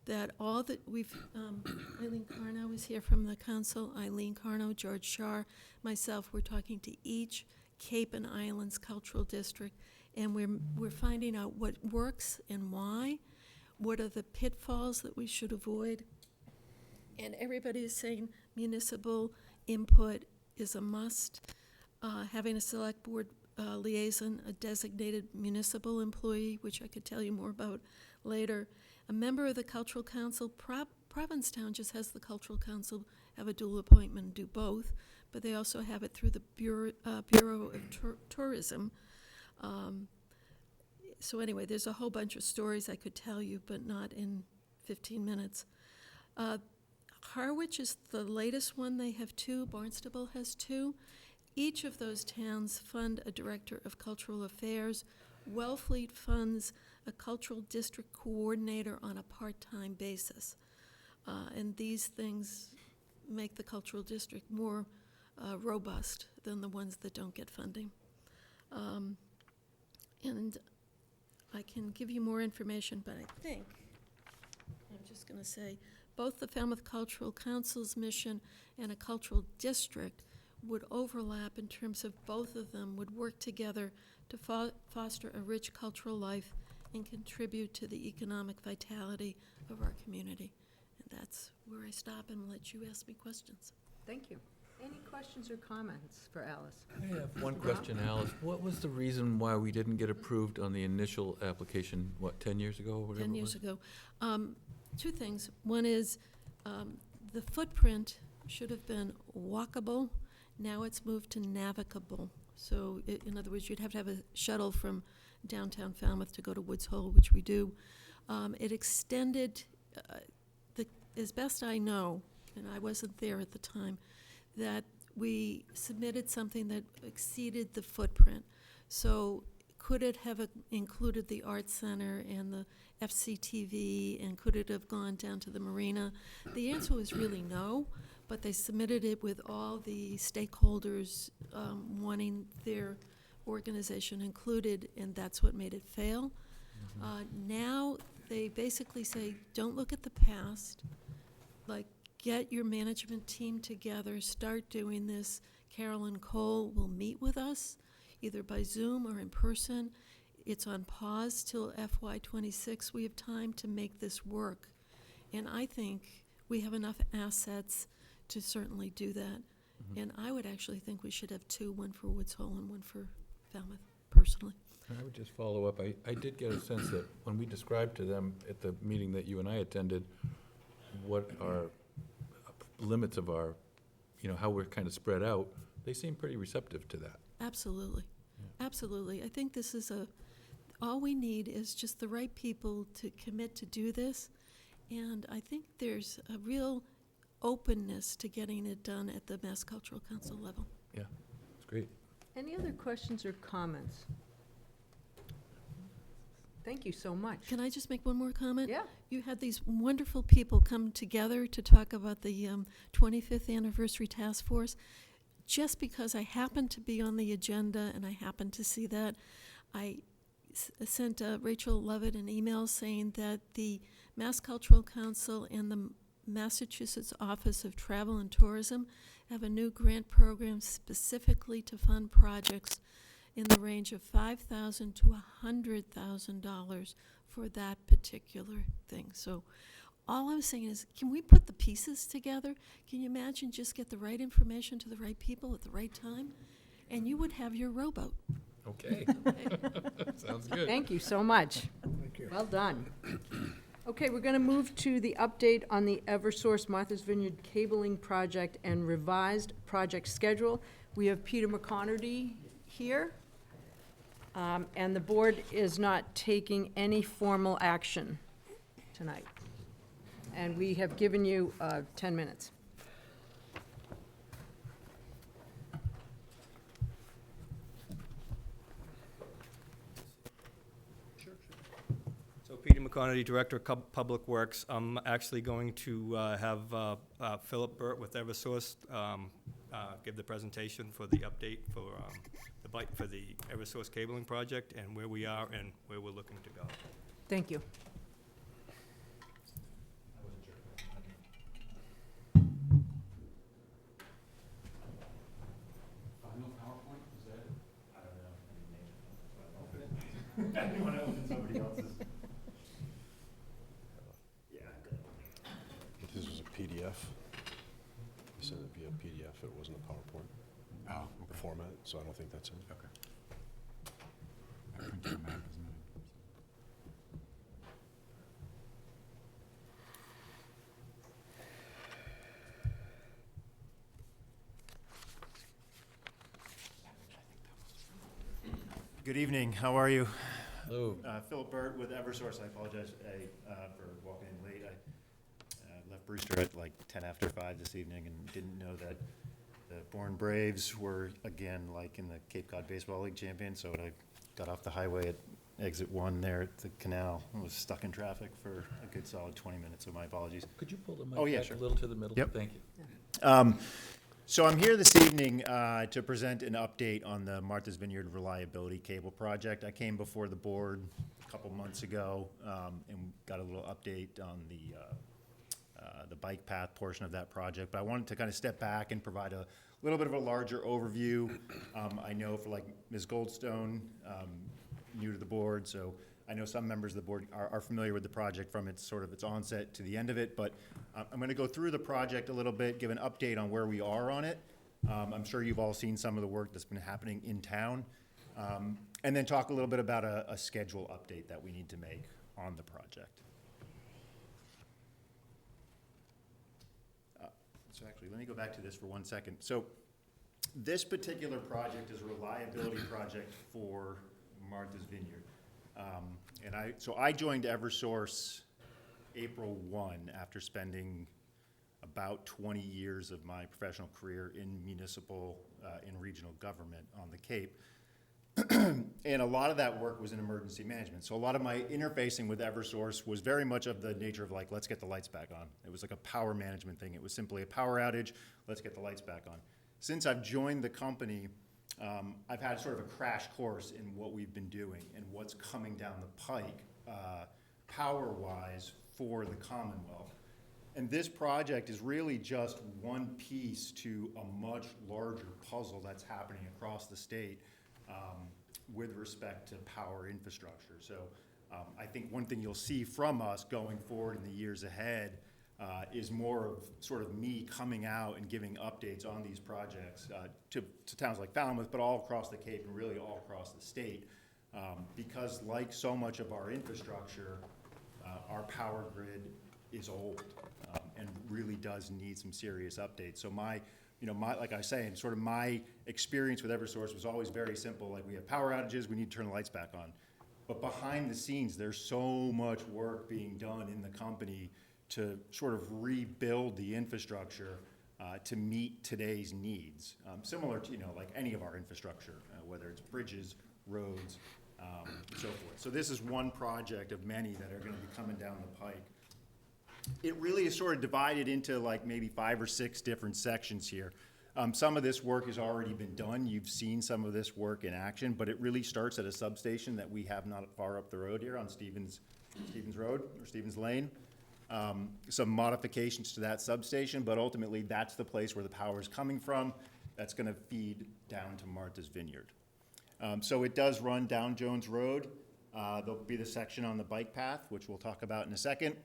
That all that we've, Eileen Carno is here from the council, Eileen Carno, George Shar, myself, we're talking to each Cape and Islands cultural district, and we're finding out what works and why, what are the pitfalls that we should avoid, and everybody is saying municipal input is a must. Having a select board liaison, a designated municipal employee, which I could tell you more about later, a member of the Cultural Council. Provincetown just has the Cultural Council have a dual appointment, do both, but they also have it through the Bureau of Tourism. So anyway, there's a whole bunch of stories I could tell you, but not in 15 minutes. Harwich is the latest one. They have 2. Barnstable has 2. Each of those towns fund a director of cultural affairs. Wellfleet funds a cultural district coordinator on a part-time basis. And these things make the cultural district more robust than the ones that don't get funding. And I can give you more information, but I think, I'm just going to say, both the Falmouth Cultural Council's mission and a cultural district would overlap in terms of both of them would work together to foster a rich cultural life and contribute to the economic vitality of our community. And that's where I stop and let you ask me questions. Thank you. Any questions or comments for Alice? I have one question, Alice. What was the reason why we didn't get approved on the initial application, 10 years ago or whatever 10 it years was? ago. Two things. One is the footprint should have been walkable. Now it's moved to navigable. So in other words, you'd have to have a shuttle from downtown Falmouth to go to Woods Hole, which we do. It extended, as best I know, and I wasn't there at the time, that we submitted something that exceeded the footprint. So could it have included the Art Center and the FCTV, and could it have gone down to the marina? The answer was really no, but they submitted it with all the stakeholders wanting their organization included, and that's what made it fail. Now they basically say, don't look at the past, like get your management team together, start doing this. Carolyn Cole will meet with us, either by Zoom or in person. It's on pause till FY26. We have time to make this work. And I think we have enough assets to certainly do that. And I would actually think we should have two, one for Woods Hole and one for Falmouth, personally. I would just follow up. I did get a sense that when we described to them at the meeting that you and I attended, what our limits of our, how we're kind of spread out, they seem pretty receptive to that. Absolutely. Absolutely. I think this is all we need is just the right people to commit to do this. And I think there's a real openness to getting it done at the Mass Cultural Council level. Yeah, it's great. Any other questions or comments? Thank you so much. Can I just make one more comment? Yeah. You had these wonderful people come together to talk about the 25th anniversary task force. Just because I happened to be on the agenda and I happened to see that, I sent Rachel Lovett an email saying that the Mass Cultural Council and the Massachusetts Office of Travel and Tourism have a new grant program specifically to fund projects in the range of $5,000 to $100,000 for that particular thing. So all I'm saying is, can we put the pieces together? Can you imagine just get the right information to the right people at the right time? And you would have your rowboat. Okay. Sounds good. Thank you so much. Thank you. Well done. Okay, we're going to move to the update on the Eversource Martha's Vineyard cabling project and revised project schedule. We have Peter McConerty here, and the board is not taking any formal action tonight. And we have given you 10 minutes. So Peter McConerty, Director of Public Works. I'm actually going to have Philip Burt with Eversource give the presentation for the update for for the Eversource cabling project and where we are and where we're looking to go. Thank you. Anyone open somebody else's? Yeah, good. This was a PDF. They sent it via PDF. It wasn't a PowerPoint. Oh, format, so I don't think that's it. Okay. I printed a map, isn't it? Good evening. How are you? Hello. Philip Burt with Eversource. I apologize for walking in late. I left Brewster at like 10 after 5 this evening and didn't know that the Bourne Braves were again like in the Cape Cod Baseball League champion. So I got off the highway at exit 1 there at the canal. I was stuck in traffic for a good solid 20 minutes. So my apologies. Could you pull the mic back sure. a little to the middle? Yep. Thank you. So I'm here this evening to present an update on the Martha's Vineyard Reliability Cable Project. I came before the board a couple months ago and got a little update on the bike path portion of that project. But I wanted to kind of step back and provide a little bit of a larger overview. I know for like Ms. Goldstone, new to the board, so I know some members of the board are familiar with the project from its onset to the end of it, but I'm going to go through the project a little bit, give an update on where we are on it, I'm sure you've all seen some of the work that's been happening in town. And then talk a little bit about a schedule update that we need to make on the project. So actually, let me go back to this for 1 second. So this particular project is a reliability project for Martha's Vineyard. So I joined Eversource April 1 after spending about 20 years of my professional career in municipal and regional government on the Cape. And a lot of that work was in emergency management. So a lot of my interfacing with Eversource was very much of the nature of like, let's get the lights back on. It was like a power management thing. It was simply a power outage, let's get the lights back on. Since I've joined the company, I've had sort of a crash course in what we've been doing and what's coming down the pike, power-wise, for the Commonwealth. And this project is really just one piece to a much larger puzzle that's happening across the state with respect to power infrastructure. So I think one thing you'll see from us going forward in the years ahead is more of sort of me coming out and giving updates on these projects to towns like Falmouth, but all across the Cape and really all across the state. Because like so much of our infrastructure, our power grid is old and really does need some serious updates. So like I say, and sort of my experience with Eversource was always very simple. Like, we have power outages, we need to turn the lights back on. But behind the scenes, there's so much work being done in the company to sort of rebuild the infrastructure to meet today's needs. Similar to, like any of our infrastructure, whether it's bridges, roads, so forth. So this is one project of many that are gonna be coming down the pike. It really is sort of divided into like maybe 5 or 6 different sections here. Some of this work has already been done. You've seen some of this work in action, but it really starts at a substation that we have not far up the road here on Stevens Road or Stevens Lane. Some modifications to that substation, but ultimately that's the place where the power is coming from. That's gonna feed down to Martha's Vineyard. So it does run down Jones Road. There'll be the section on the bike path, which we'll talk about in a second.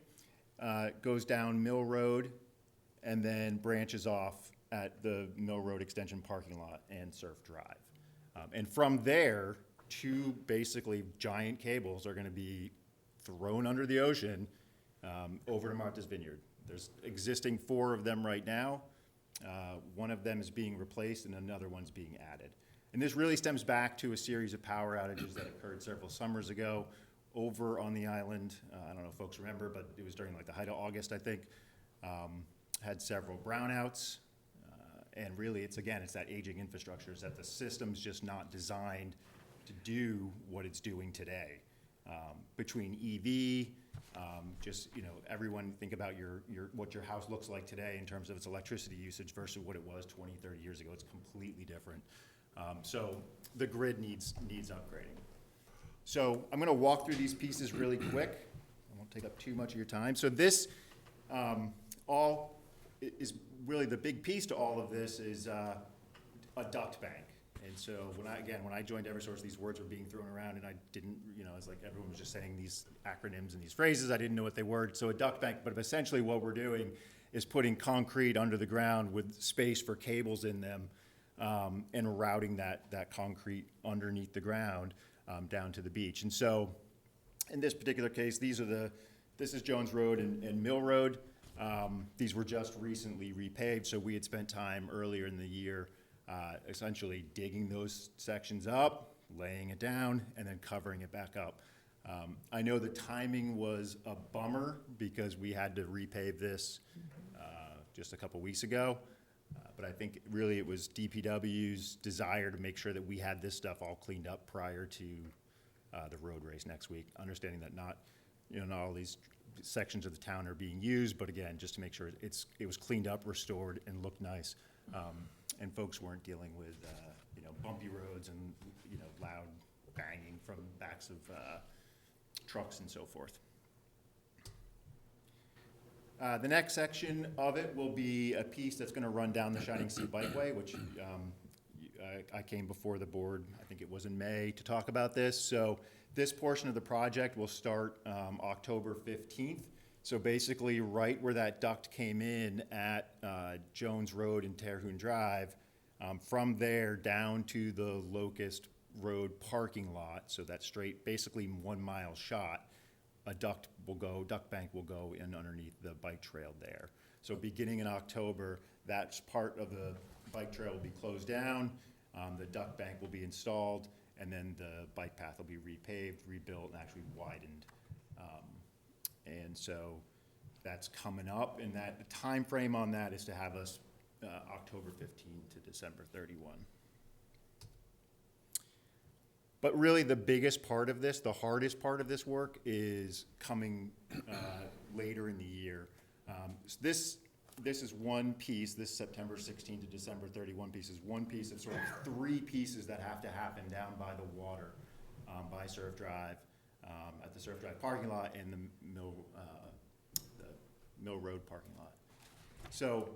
Goes down Mill Road and then branches off at the Mill Road Extension parking lot and Surf Drive. And from there, 2 basically giant cables are gonna be thrown under the ocean over to Martha's Vineyard. There's existing 4 of them right now. One of them is being replaced and another one's being added. And this really stems back to a series of power outages that occurred several summers ago over on the island. I don't know if folks remember, but it was during like the height of August, I think. Had several brownouts. And really, it's that aging infrastructure, is that the system's just not designed to do what it's doing today. Between EV, everyone think about what your house looks like today in terms of its electricity usage versus what it was 20, 30 years ago. It's completely different. So the grid needs upgrading. So I'm gonna walk through these pieces really quick. I won't take up too much of your time. So this all is really the big piece to all of this is a duct bank. And so when I joined Eversource, these words were being thrown around and I didn't, it's like everyone was just saying these acronyms and these phrases. I didn't know what they were. So a duct bank, but essentially what we're doing is putting concrete under the ground with space for cables in them and routing that concrete underneath the ground down to the beach. And so in this particular case, this is Jones Road and Mill Road. These were just recently repaved, so we had spent time earlier in the year essentially digging those sections up, laying it down, and then covering it back up. I know the timing was a bummer because we had to repave this just a couple weeks ago, but I think really it was DPW's desire to make sure that we had this stuff all cleaned up prior to the road race next week, understanding that not all these sections of the town are being used, but again, just to make sure it was cleaned up, restored, and looked nice, and folks weren't dealing with bumpy roads and loud banging from backs of trucks and so forth. The next section of it will be a piece that's going to run down the Shining Sea Bikeway, which I came before the board, I think it was in May, to talk about this. So this portion of the project will start October 15th. So basically right where that duct came in at Jones Road and Terhune Drive, From there down to the Locust Road parking lot, so that straight, basically 1 mile shot, a duct bank will go in underneath the bike trail there. So beginning in October, that's part of the bike trail will be closed down, the duct bank will be installed, and then the bike path will be repaved, rebuilt, and actually widened. And so that's coming up, and that the time frame on that is to have us October 15 to December 31. But really the biggest part of this, the hardest part of this work is coming later in the year. This is one piece, this September 16 to December 31 piece is one piece of sort of 3 pieces that have to happen down by the water, by Surf Drive, at the Surf Drive parking lot and the Mill Road parking lot. So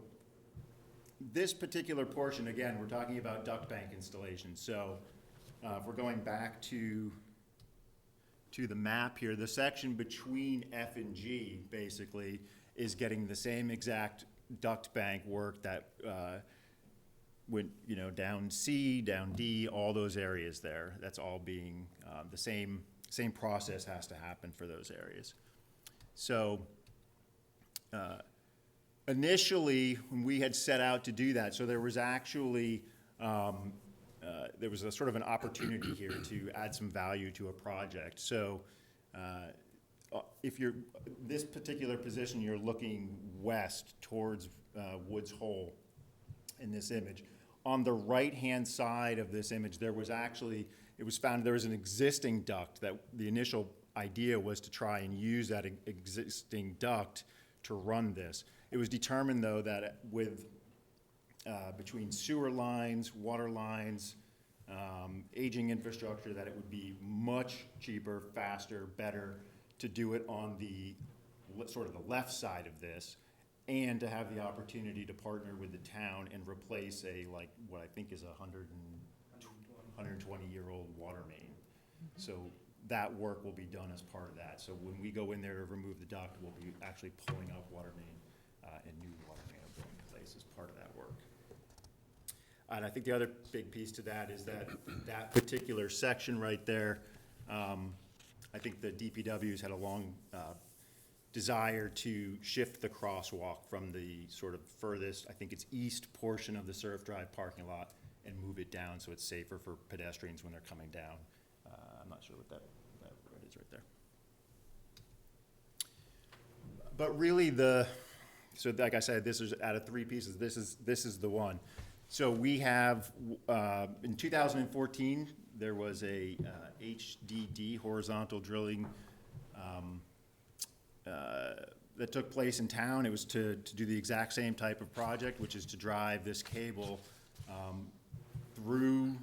this particular portion, again, we're talking about duct bank installation. So if we're going back to the map here, the section between F and G basically is getting the same exact duct bank work that went, down C, down D, all those areas there. That's all being the same process has to happen for those areas. So initially, when we had set out to do that, so there was actually there was a sort of an opportunity here to add some value to a project. So if you're, this particular position, you're looking west towards Woods Hole in this image. On the right-hand side of this image, there was actually, it was found there was an existing duct that the initial idea was to try and use that existing duct to run this. It was determined, though, that with between sewer lines, water lines, aging infrastructure, that it would be much cheaper, faster, better to do it on the sort of the left side of this, and to have the opportunity to partner with the town and replace a, like, what I think is a 120-year-old water main. So that work will be done as part of that. So when we go in there to remove the duct, we'll be actually pulling up water main and new water main will go into place as part of that work. And I think the other big piece to that is that that particular section right there, I think the DPW's had a long desire to shift the crosswalk from the sort of furthest, I think it's east portion of the Surf Drive parking lot, and move it down so it's safer for pedestrians when they're coming down. I'm not sure what that is right there. But really so like I said, this is out of 3 pieces, this is the one. So we have, in 2014, there was a HDD, horizontal drilling, that took place in town. It was to do the exact same type of project, which is to drive this cable through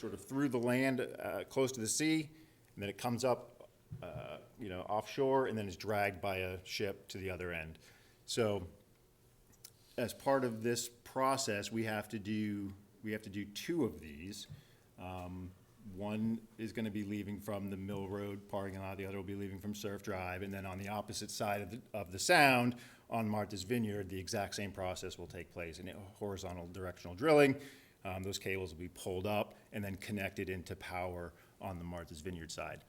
the land close to the sea, and then it comes up offshore, and then is dragged by a ship to the other end. So as part of this process, we have to do 2 of these. One is going to be leaving from the Mill Road parking lot, the other will be leaving from Surf Drive, and then on the opposite side of the Sound, on Martha's Vineyard, the exact same process will take place in horizontal directional drilling. Those cables will be pulled up and then connected into power on the Martha's Vineyard side.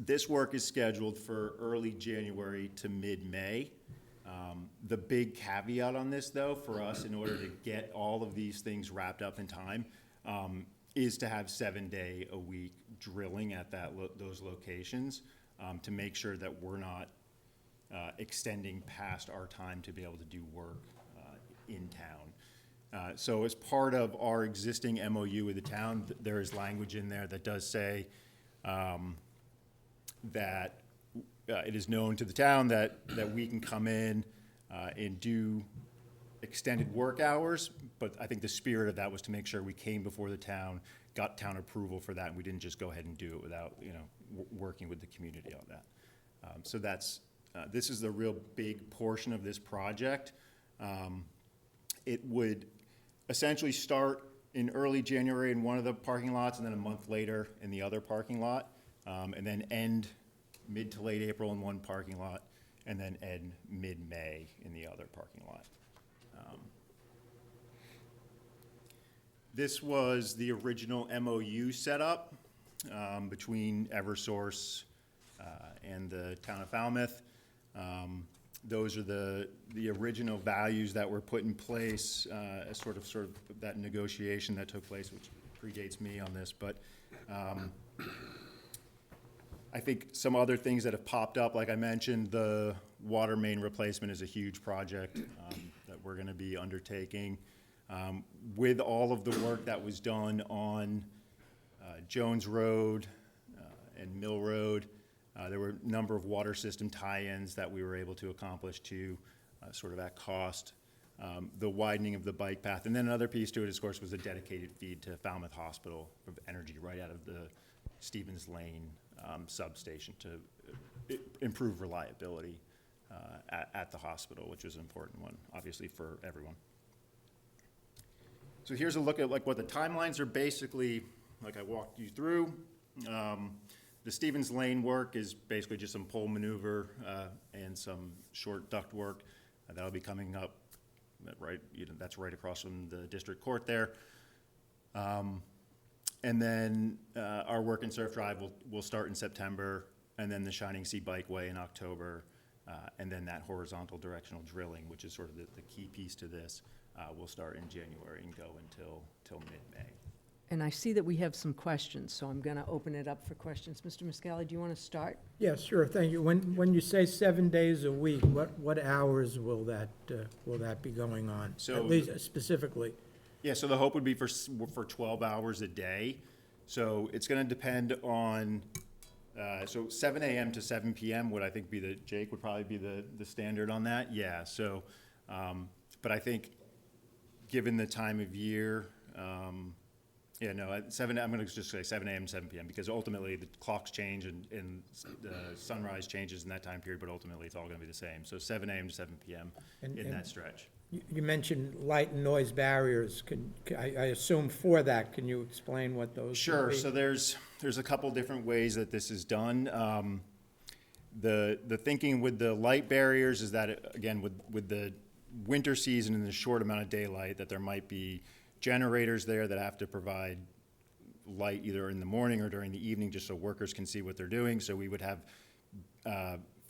This work is scheduled for early January to mid-May. The big caveat on this, though, for us, in order to get all of these things wrapped up in time, is to have 7-day-a-week drilling at those locations to make sure that we're not extending past our time to be able to do work in town. So as part of our existing MOU with the town, there is language in there that does say that it is known to the town that we can come in and do extended work hours, but I think the spirit of that was to make sure we came before the town, got town approval for that, and we didn't just go ahead and do it without, working with the community on that. So that's, this is the real big portion of this project. It would essentially start in early January in one of the parking lots, and then a month later in the other parking lot, and then end mid to late April in one parking lot, and then end mid-May in the other parking lot. This was the original MOU setup between Eversource and the town of Falmouth. Those are the original values that were put in place as sort of that negotiation that took place, which predates me on this. But I think some other things that have popped up, like I mentioned, the water main replacement is a huge project that we're going to be undertaking. With all of the work that was done on Jones Road and Mill Road, there were a number of water system tie-ins that we were able to accomplish to sort of at cost. The widening of the bike path. And then another piece to it, of course, was a dedicated feed to Falmouth Hospital of energy right out of the Stevens Lane substation to improve reliability at the hospital, which was an important one, obviously, for everyone. So here's a look at like what the timelines are basically, like I walked you through. The Stevens Lane work is basically just some pole maneuver and some short duct work. That'll be coming up, that's right across from the district court there. And then our work in Surf Drive will start in September, and then the Shining Sea Bikeway in October, and then that horizontal directional drilling, which is sort of the key piece to this, will start in January and go until mid-May. And I see that we have some questions, so I'm going to open it up for questions. Mr. Muscali, do you want to start? Yeah, sure, thank you. When you say 7 days a week, what hours will that be going on? So at least specifically. Yeah, so the hope would be for 12 hours a day. So it's going to depend on, so 7 a.m. to 7 p.m. would I think be Jake would probably be the standard on that. Yeah, so, but I think given the time of year, yeah, no, I'm going to just say 7 a.m. to 7 p.m. because ultimately the clocks change and the sunrise changes in that time period, but ultimately it's all going to be the same. So 7 a.m. to 7 p.m. in that stretch. You mentioned light and noise barriers. I assume for that, can you explain what those Sure. would be? So there's a couple different ways that this is done. The thinking with the light barriers is that, again, with the winter season and the short amount of daylight, that there might be generators there that have to provide light either in the morning or during the evening just so workers can see what they're doing. So we would have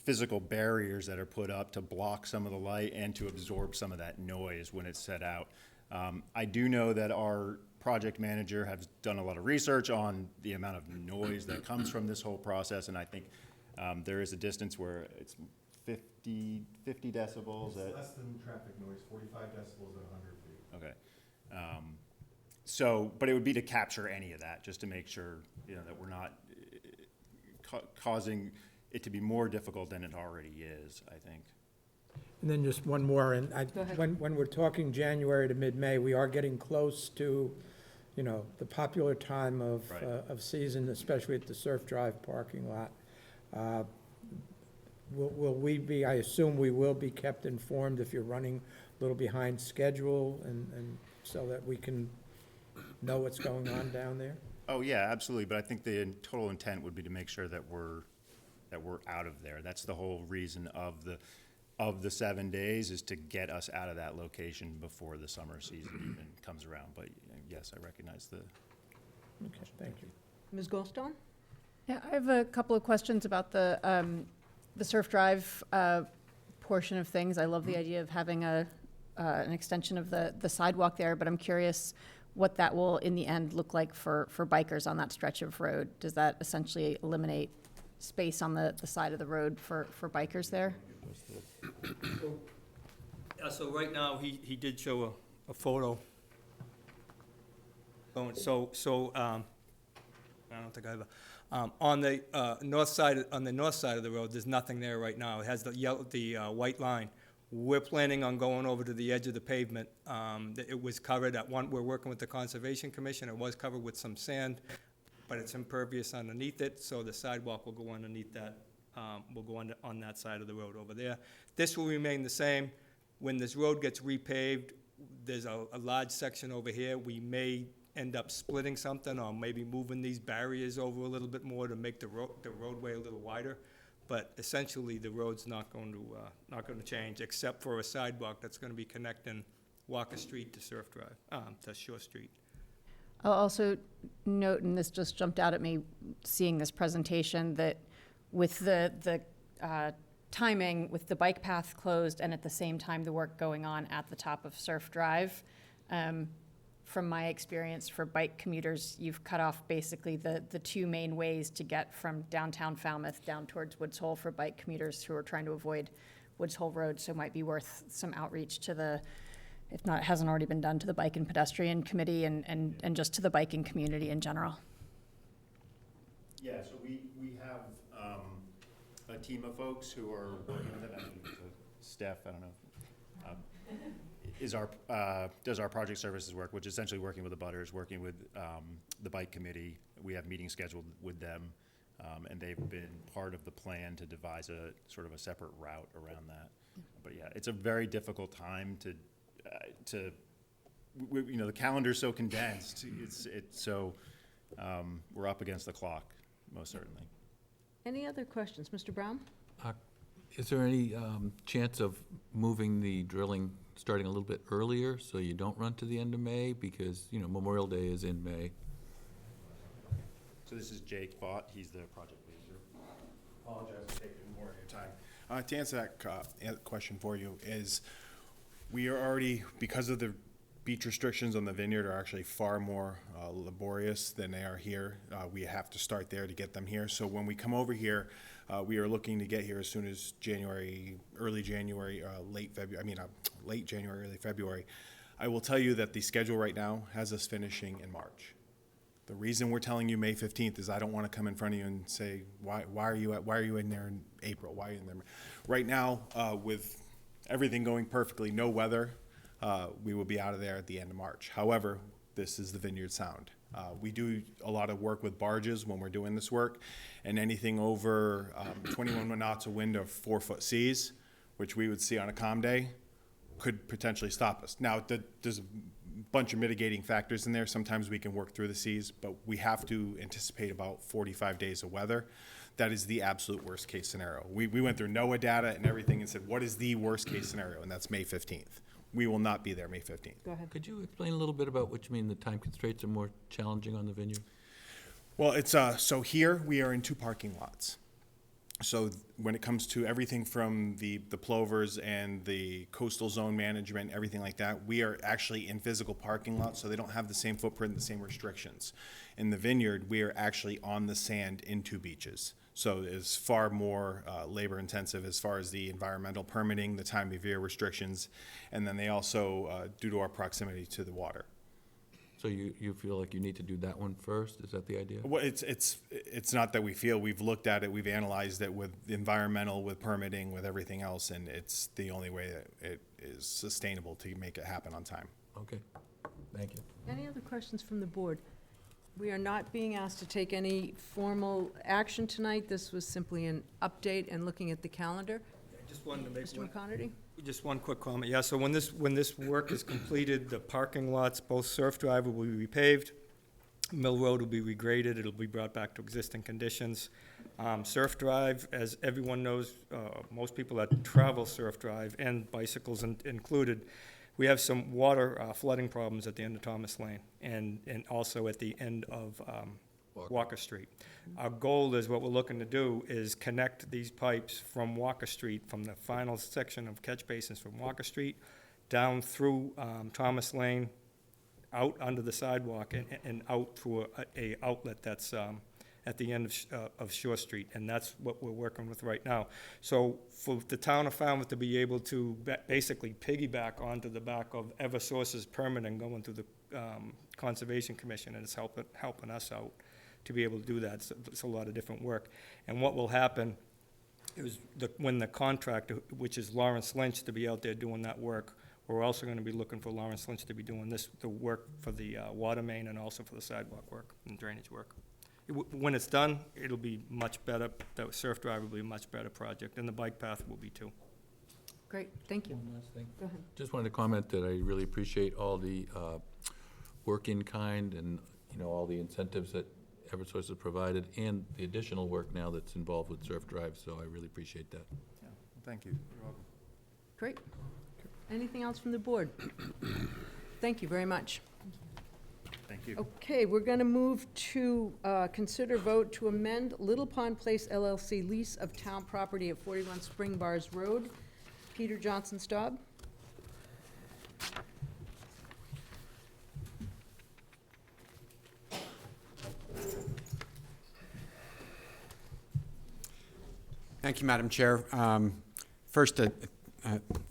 physical barriers that are put up to block some of the light and to absorb some of that noise when it's set out. I do know that our project manager has done a lot of research on the amount of noise that comes from this whole process, and I think there is a distance where it's 50 decibels. It's less than traffic noise, 45 decibels at 100 feet. Okay. So, but it would be to capture any of that, just to make sure, that we're not causing it to be more difficult than it already is, I think. And then just one more, and Go ahead. when we're talking January to mid-May, we are getting close to, the popular time of season, especially at the Surf Drive parking lot. Will we be, I assume we will be kept informed if you're running a little behind schedule and so that we can know what's going on down there? Oh, yeah, absolutely, but I think the total intent would be to make sure that we're out of there. That's the whole reason of the 7 days, is to get us out of that location before the summer season even comes around. But yes, I recognize the. Okay, thank you. Ms. Goldstone? Yeah, I have a couple of questions about the Surf Drive portion of things. I love the idea of having an extension of the sidewalk there, but I'm curious what that will, in the end, look like for bikers on that stretch of road. Does that essentially eliminate space on the side of the road for bikers there? So right now, he did show a photo. I don't think I ever. On the north side of the road, there's nothing there right now. It has the white line. We're planning on going over to the edge of the pavement. It was covered we're working with the Conservation Commission. It was covered with some sand, but it's impervious underneath it, so the sidewalk will go underneath that. Will go on that side of the road over there. This will remain the same. When this road gets repaved, there's a large section over here. We may end up splitting something or maybe moving these barriers over a little bit more to make the roadway a little wider. But essentially, the road's not going to change, except for a sidewalk that's going to be connecting Walker Street to Surf Drive, to Shore Street. I'll also note, and this just jumped out at me seeing this presentation, that with the timing, with the bike path closed and at the same time the work going on at the top of Surf Drive, from my experience for bike commuters, you've cut off basically the two main ways to get from downtown Falmouth down towards Woods Hole for bike commuters who are trying to avoid Woods Hole Road. So it might be worth some outreach to the, if not, it hasn't already been done, to the Bike and Pedestrian Committee and just to the biking community in general. Yeah, so we have a team of folks who are working with them. Staff, I don't know, does our project services work, which is essentially working with the butters, working with the bike committee. We have meetings scheduled with them, and they've been part of the plan to devise a sort of a separate route around that. But yeah, it's a very difficult time to you know, the calendar's so condensed. We're up against the clock, most certainly. Any other questions? Mr. Brown? Is there any chance of moving the drilling, starting a little bit earlier, so you don't run to the end of May? Because, you know, Memorial Day is in May. So this is Jake Vaught. He's the project manager. Apologize for taking more of your time. To answer that question for you is, we are already, because of the beach restrictions on the vineyard are actually far more laborious than they are here. We have to start there to get them here. So when we come over here, we are looking to get here as soon as January, early January, late January, early February. I will tell you that the schedule right now has us finishing in March. The reason we're telling you May 15th is I don't want to come in front of you and say, why are you in there in April? Why are you in there? Right now, with everything going perfectly, no weather, we will be out of there at the end of March. However, this is the Vineyard Sound. We do a lot of work with barges when we're doing this work, and anything over 21 knots of wind or 4-foot seas, which we would see on a calm day, could potentially stop us. Now, there's a bunch of mitigating factors in there. Sometimes we can work through the seas, but we have to anticipate about 45 days of weather. That is the absolute worst case scenario. We went through NOAA data and everything and said, what is the worst case scenario? And that's May 15th. We will not be there May 15th. Go ahead. Could you explain a little bit about what you mean the time constraints are more challenging on the vineyard? Well, it's so here we are in 2 parking lots. So when it comes to everything from the plovers and the coastal zone management, everything like that, we are actually in physical parking lots, so they don't have the same footprint, the same restrictions. In the vineyard, we are actually on the sand in 2 beaches. So it's far more labor intensive as far as the environmental permitting, the time of year restrictions, and then they also, due to our proximity to the water. So you feel like you need to do that one first? Is that the idea? Well, it's not that we feel. We've looked at it, we've analyzed it with environmental, with permitting, with everything else, and it's the only way that it is sustainable to make it happen on time. Okay, thank you. Any other questions from the board? We are not being asked to take any formal action tonight. This was simply an update and looking at the calendar. Just wanted to make Mr. McConerty? Just one quick comment. Yeah, so when this work is completed, the parking lots, both Surf Drive will be repaved, Mill Road will be regraded, it'll be brought back to existing conditions. Surf Drive, as everyone knows, most people that travel Surf Drive, and bicycles included, we have some water flooding problems at the end of Thomas Lane and also at the end of Walker Street. Our goal is, what we're looking to do is connect these pipes from Walker Street, from the final section of catch basins from Walker Street, down through Thomas Lane, out under the sidewalk, and out through a outlet that's at the end of Shore Street, and that's what we're working with right now. So for the town of Falmouth to be able to basically piggyback onto the back of Eversource's permitting going through the Conservation Commission, and it's helping us out to be able to do that. It's a lot of different work. And what will happen is when the contractor, which is Lawrence Lynch, to be out there doing that work, we're also going to be looking for Lawrence Lynch to be doing the work for the water main and also for the sidewalk work and drainage work. When it's done, it'll be much better. The Surf Drive will be a much better project, and the bike path will be too. Great, thank you. One last thing. Go ahead. Just wanted to comment that I really appreciate all the work in kind and, you know, all the incentives that Eversource has provided and the additional work now that's involved with Surf Drive, so I really appreciate that. Yeah, thank you. You're welcome. Great. Anything else from the board? Thank you very much. Thank you. you. Okay, we're going to move to consider vote to amend Little Pond Place LLC lease of town property at 41 Spring Bars Road. Peter Johnson Staub. Thank you, Madam Chair. First,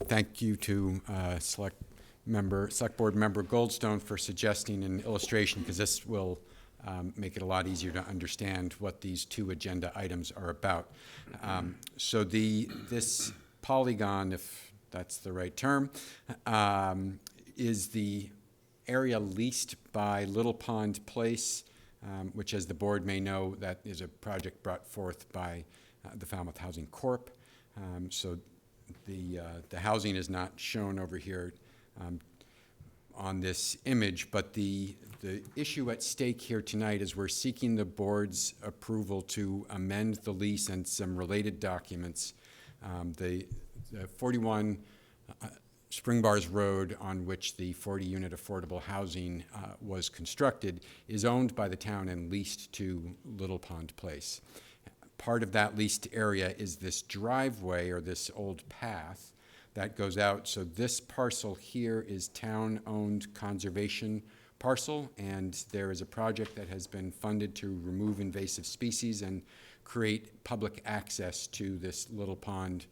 thank you to Select Board Member Goldstone for suggesting an illustration, because this will make it a lot easier to understand what these two agenda items are about. So this polygon, if that's the right term, is the area leased by Little Pond Place, which, as the board may know, that is a project brought forth by the Falmouth Housing Corp. So the housing is not shown over here on this image, but the issue at stake here tonight is we're seeking the board's approval to amend the lease and some related documents. The 41 Spring Bars Road, on which the 40-unit affordable housing was constructed, is owned by the town and leased to Little Pond Place. Part of that leased area is this driveway, or this old path that goes out. So this parcel here is town-owned conservation parcel, and there is a project that has been funded to remove invasive species and create public access to this Little Pond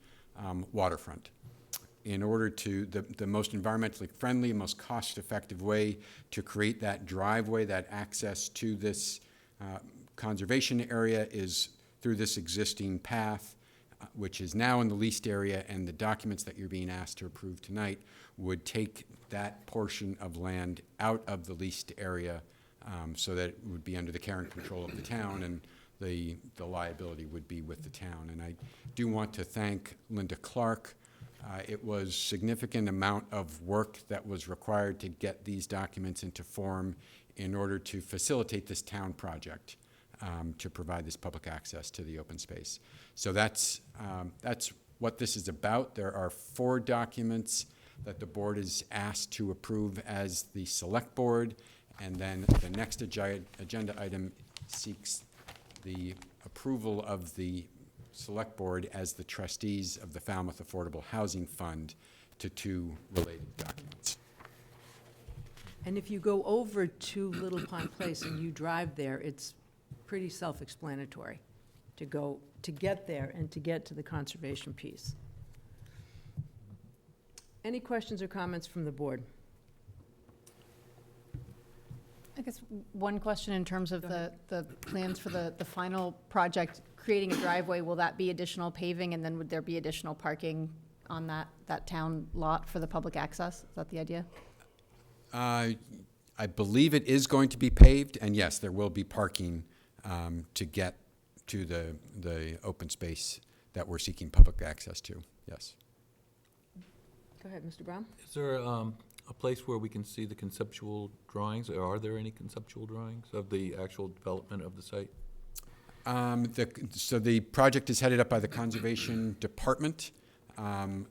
waterfront. In order to, the most environmentally friendly, most cost-effective way to create that driveway, that access to this conservation area, is through this existing path, which is now in the leased area, and the documents that you're being asked to approve tonight would take that portion of land out of the leased area, so that it would be under the care and control of the town, and the liability would be with the town. And I do want to thank Linda Clark. It was a significant amount of work that was required to get these documents into form in order to facilitate this town project, to provide this public access to the open space. So that's what this is about. There are 4 documents that the board is asked to approve as the select board, and then the next agenda item seeks the approval of the select board as the trustees of the Falmouth Affordable Housing Fund to 2 related documents. And if you go over to Little Pond Place and you drive there, it's pretty self-explanatory to get there and to get to the conservation piece. Any questions or comments from the board? I guess one question in terms of the plans for the final project, creating a driveway, will that be additional paving, and then would there be additional parking on that town lot for the public access? Is that the idea? I believe it is going to be paved, and yes, there will be parking to get to the open space that we're seeking public access to, yes. Go ahead, Mr. Brown. Is there a place where we can see the conceptual drawings, or are there any conceptual drawings of the actual development of the site? So the project is headed up by the Conservation Department, and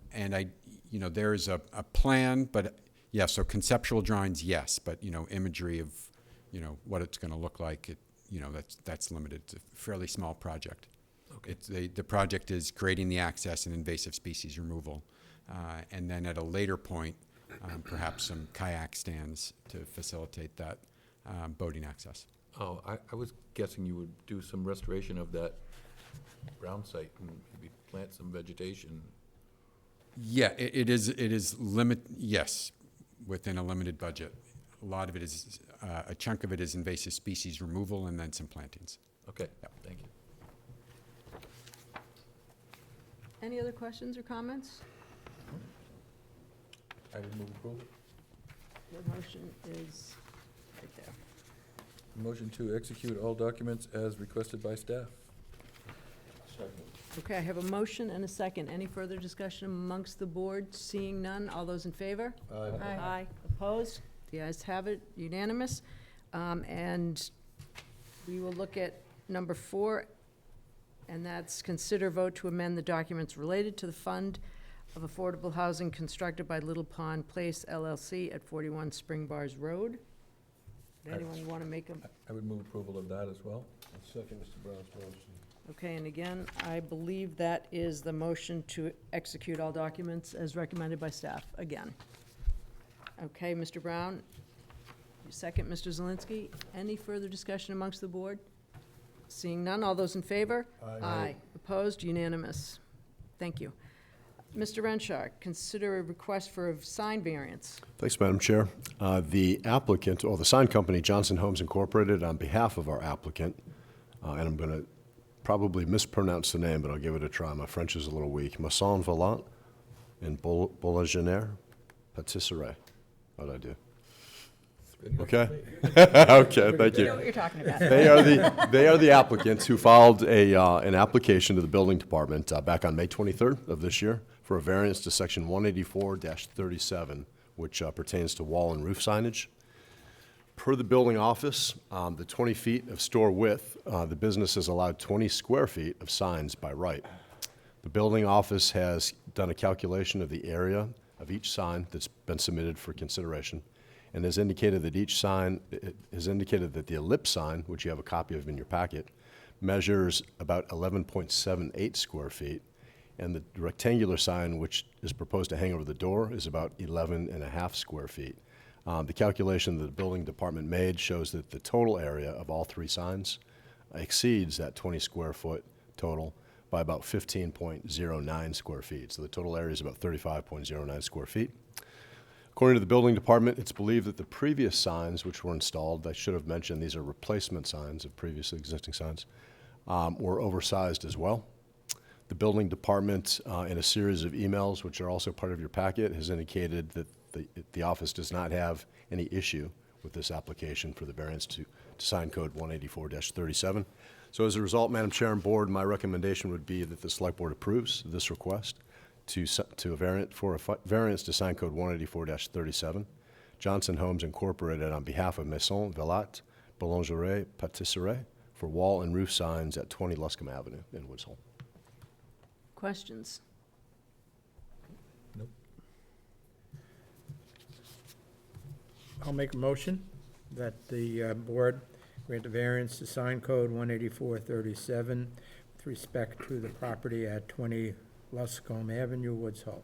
there is a plan, but yeah, so conceptual drawings, yes, but imagery of what it's going to look like, that's limited. It's a fairly small project. Okay. The project is creating the access and invasive species removal, and then at a later point, perhaps some kayak stands to facilitate that boating access. Oh, I was guessing you would do some restoration of that ground site and maybe plant some vegetation. Yeah, it is yes, within a limited budget. A lot of it is, a chunk of it is invasive species removal, and then some plantings. Okay, yep. Thank you. Any other questions or comments? I would move approval. The motion is right there. Motion to execute all documents as requested by staff. Okay, I have a motion and a second. Any further discussion amongst the board? Seeing none, all those in favor? Aye. Aye. Opposed? The ayes have it, unanimous. And we will look at number 4, and that's consider vote to amend the documents related to the Fund of Affordable Housing constructed by Little Pond Place LLC at 41 Spring Bars Road. Anyone want to make a, I would move approval of that as well. I'll second Mr. Brown's motion. okay, and again, I believe that is the motion to execute all documents as recommended by staff, again. Okay, Mr. Brown, you second, Mr. Zelinski. Any further discussion amongst the board? Seeing none, all those in favor? Aye. Opposed, unanimous. Thank you. Mr. Renshaw, consider a request for a sign variance. Thanks, Madam Chair. The applicant, or the sign company, Johnson Homes Incorporated, on behalf of our applicant, and I'm going to probably mispronounce the name, but I'll give it a try. My French is a little weak. Masson Volant in Boulanger Patisserie. How'd I do? Okay? Okay, thank You you. know what you're talking about. They are the applicants who filed an application to the building department back on May 23rd of this year for a variance to section 184-37, which pertains to wall and roof signage. Per the building office, the 20 feet of store width, the business is allowed 20 square feet of signs by right. The building office has done a calculation of the area of each sign that's been submitted for consideration, and has indicated that each sign, it has indicated that the ellipse sign, which you have a copy of in your packet, measures about 11.78 square feet, and the rectangular sign, which is proposed to hang over the door, is about 11.5 square feet. The calculation that the building department made shows that the total area of all three signs exceeds that 20 square foot total by about 15.09 square feet. So the total area is about 35.09 square feet. According to the building department, it's believed that the previous signs which were installed, I should have mentioned these are replacement signs of previously existing signs, were oversized as well. The building department, in a series of emails, which are also part of your packet, has indicated that the office does not have any issue with this application for the variance to sign code 184-37. So as a result, Madam Chair and Board, my recommendation would be that the Select Board approves this request for a variance to sign code 184-37. Johnson Homes Incorporated on behalf of Maison Velat Boulangerie Patisserie for wall and roof signs at 20 Luscombe Avenue in Woods Hole. Questions? Nope. I'll make a motion that the board grant a variance to sign code 184-37 with respect to the property at 20 Luscombe Avenue, Woods Hole.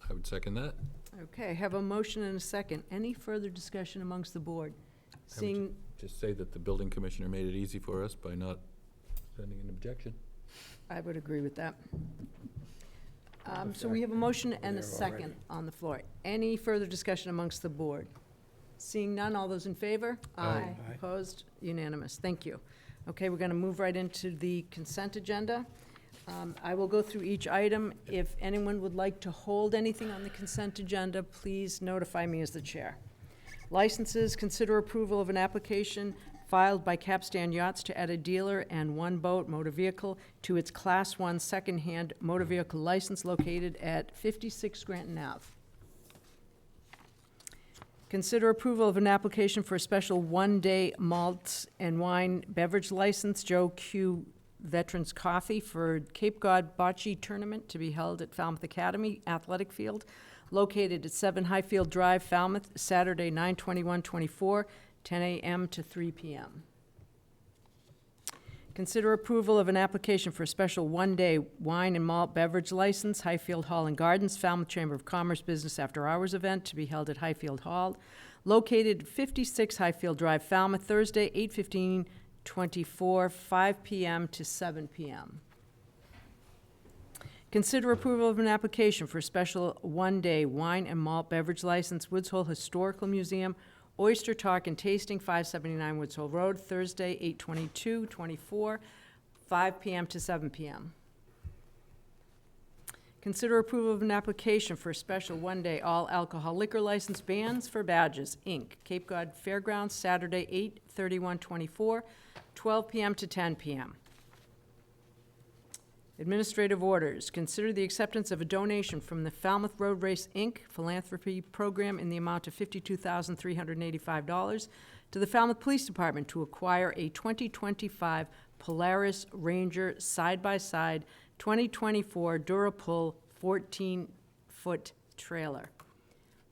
I would second that. Okay, I have a motion and a second. Any further discussion amongst the board? I would Seeing, just say that the building commissioner made it easy for us by not sending an objection. I would agree with that. So we have a motion and a second on the floor. Any further discussion amongst the board? Seeing none, all those in favor? Aye. Opposed? Unanimous. Thank you. Okay, we're going to move right into the consent agenda. I will go through each item. If anyone would like to hold anything on the consent agenda, please notify me as the chair. Licenses, consider approval of an application filed by Capstan Yachts to add a dealer and one boat motor vehicle to its Class 1 second-hand motor vehicle license located at 56 Scranton Ave. Consider approval of an application for a special one-day malt and wine beverage license, Joe Q. Veterans Coffee, for Cape Cod Bocce Tournament to be held at Falmouth Academy Athletic Field, located at 7 Highfield Drive, Falmouth, Saturday, 9/21/24, 10 a.m. to 3 p.m. Consider approval of an application for a special one-day wine and malt beverage license, Highfield Hall and Gardens, Falmouth Chamber of Commerce Business After Hours event to be held at Highfield Hall, located at 56 Highfield Drive, Falmouth, Thursday, 8/15/24, 5 p.m. to 7 p.m. Consider approval of an application for a special one-day wine and malt beverage license, Woods Hole Historical Museum, Oyster Talk and Tasting, 579 Woods Hole Road, Thursday, 8/22/24, 5 p.m. to 7 p.m. Consider approval of an application for a special one-day all-alcohol liquor license, Bands for Badges, Inc., Cape Cod Fairgrounds, Saturday, 8/31/24, 12 p.m. to 10 p.m. Administrative orders. Consider the acceptance of a donation from the Falmouth Road Race, Inc. philanthropy program in the amount of $52,385 to the Falmouth Police Department to acquire a 2025 Polaris Ranger side-by-side 2024 Durapull 14-foot trailer.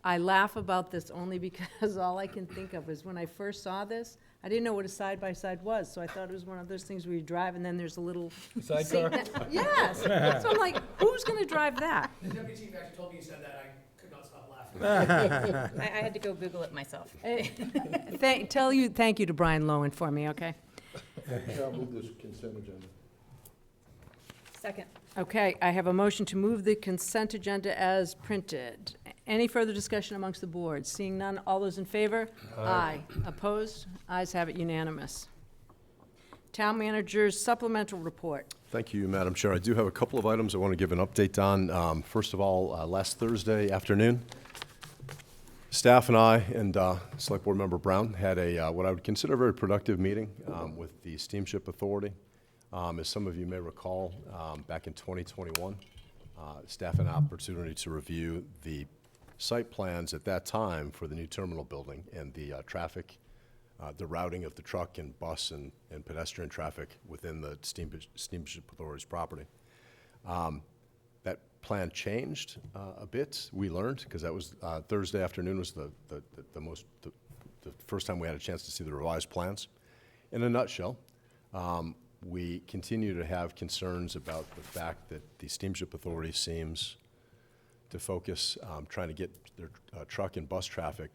I laugh about this only because all I can think of is when I first saw this, I didn't know what a side-by-side was, so I thought it was one of those things where you drive and then there's a little Sidecar? seat Yes. So I'm like, who's gonna drive that? The deputy chief actually told me you said that. I could not stop laughing. I had to go Google it myself. Thank you to Brian Lowen for me, okay? Chair, I'll move this consent agenda. Second. Okay, I have a motion to move the consent agenda as printed. Any further discussion amongst the board? Seeing none, all those in favor? Aye. Opposed? Ayes have it unanimous. Town manager's supplemental report. Thank you, Madam Chair. I do have a couple of items I want to give an update on. First of all, last Thursday afternoon, staff and I and Select Board Member Brown had a what I would consider a very productive meeting with the Steamship Authority. As some of you may recall, back in 2021, staff had an opportunity to review the site plans at that time for the new terminal building and the traffic, the routing of the truck and bus and pedestrian traffic within the Steamship Authority's property. That plan changed a bit, we learned, because that was Thursday afternoon was the first time we had a chance to see the revised plans. In a nutshell, we continue to have concerns about the fact that the Steamship Authority seems to focus trying to get their truck and bus traffic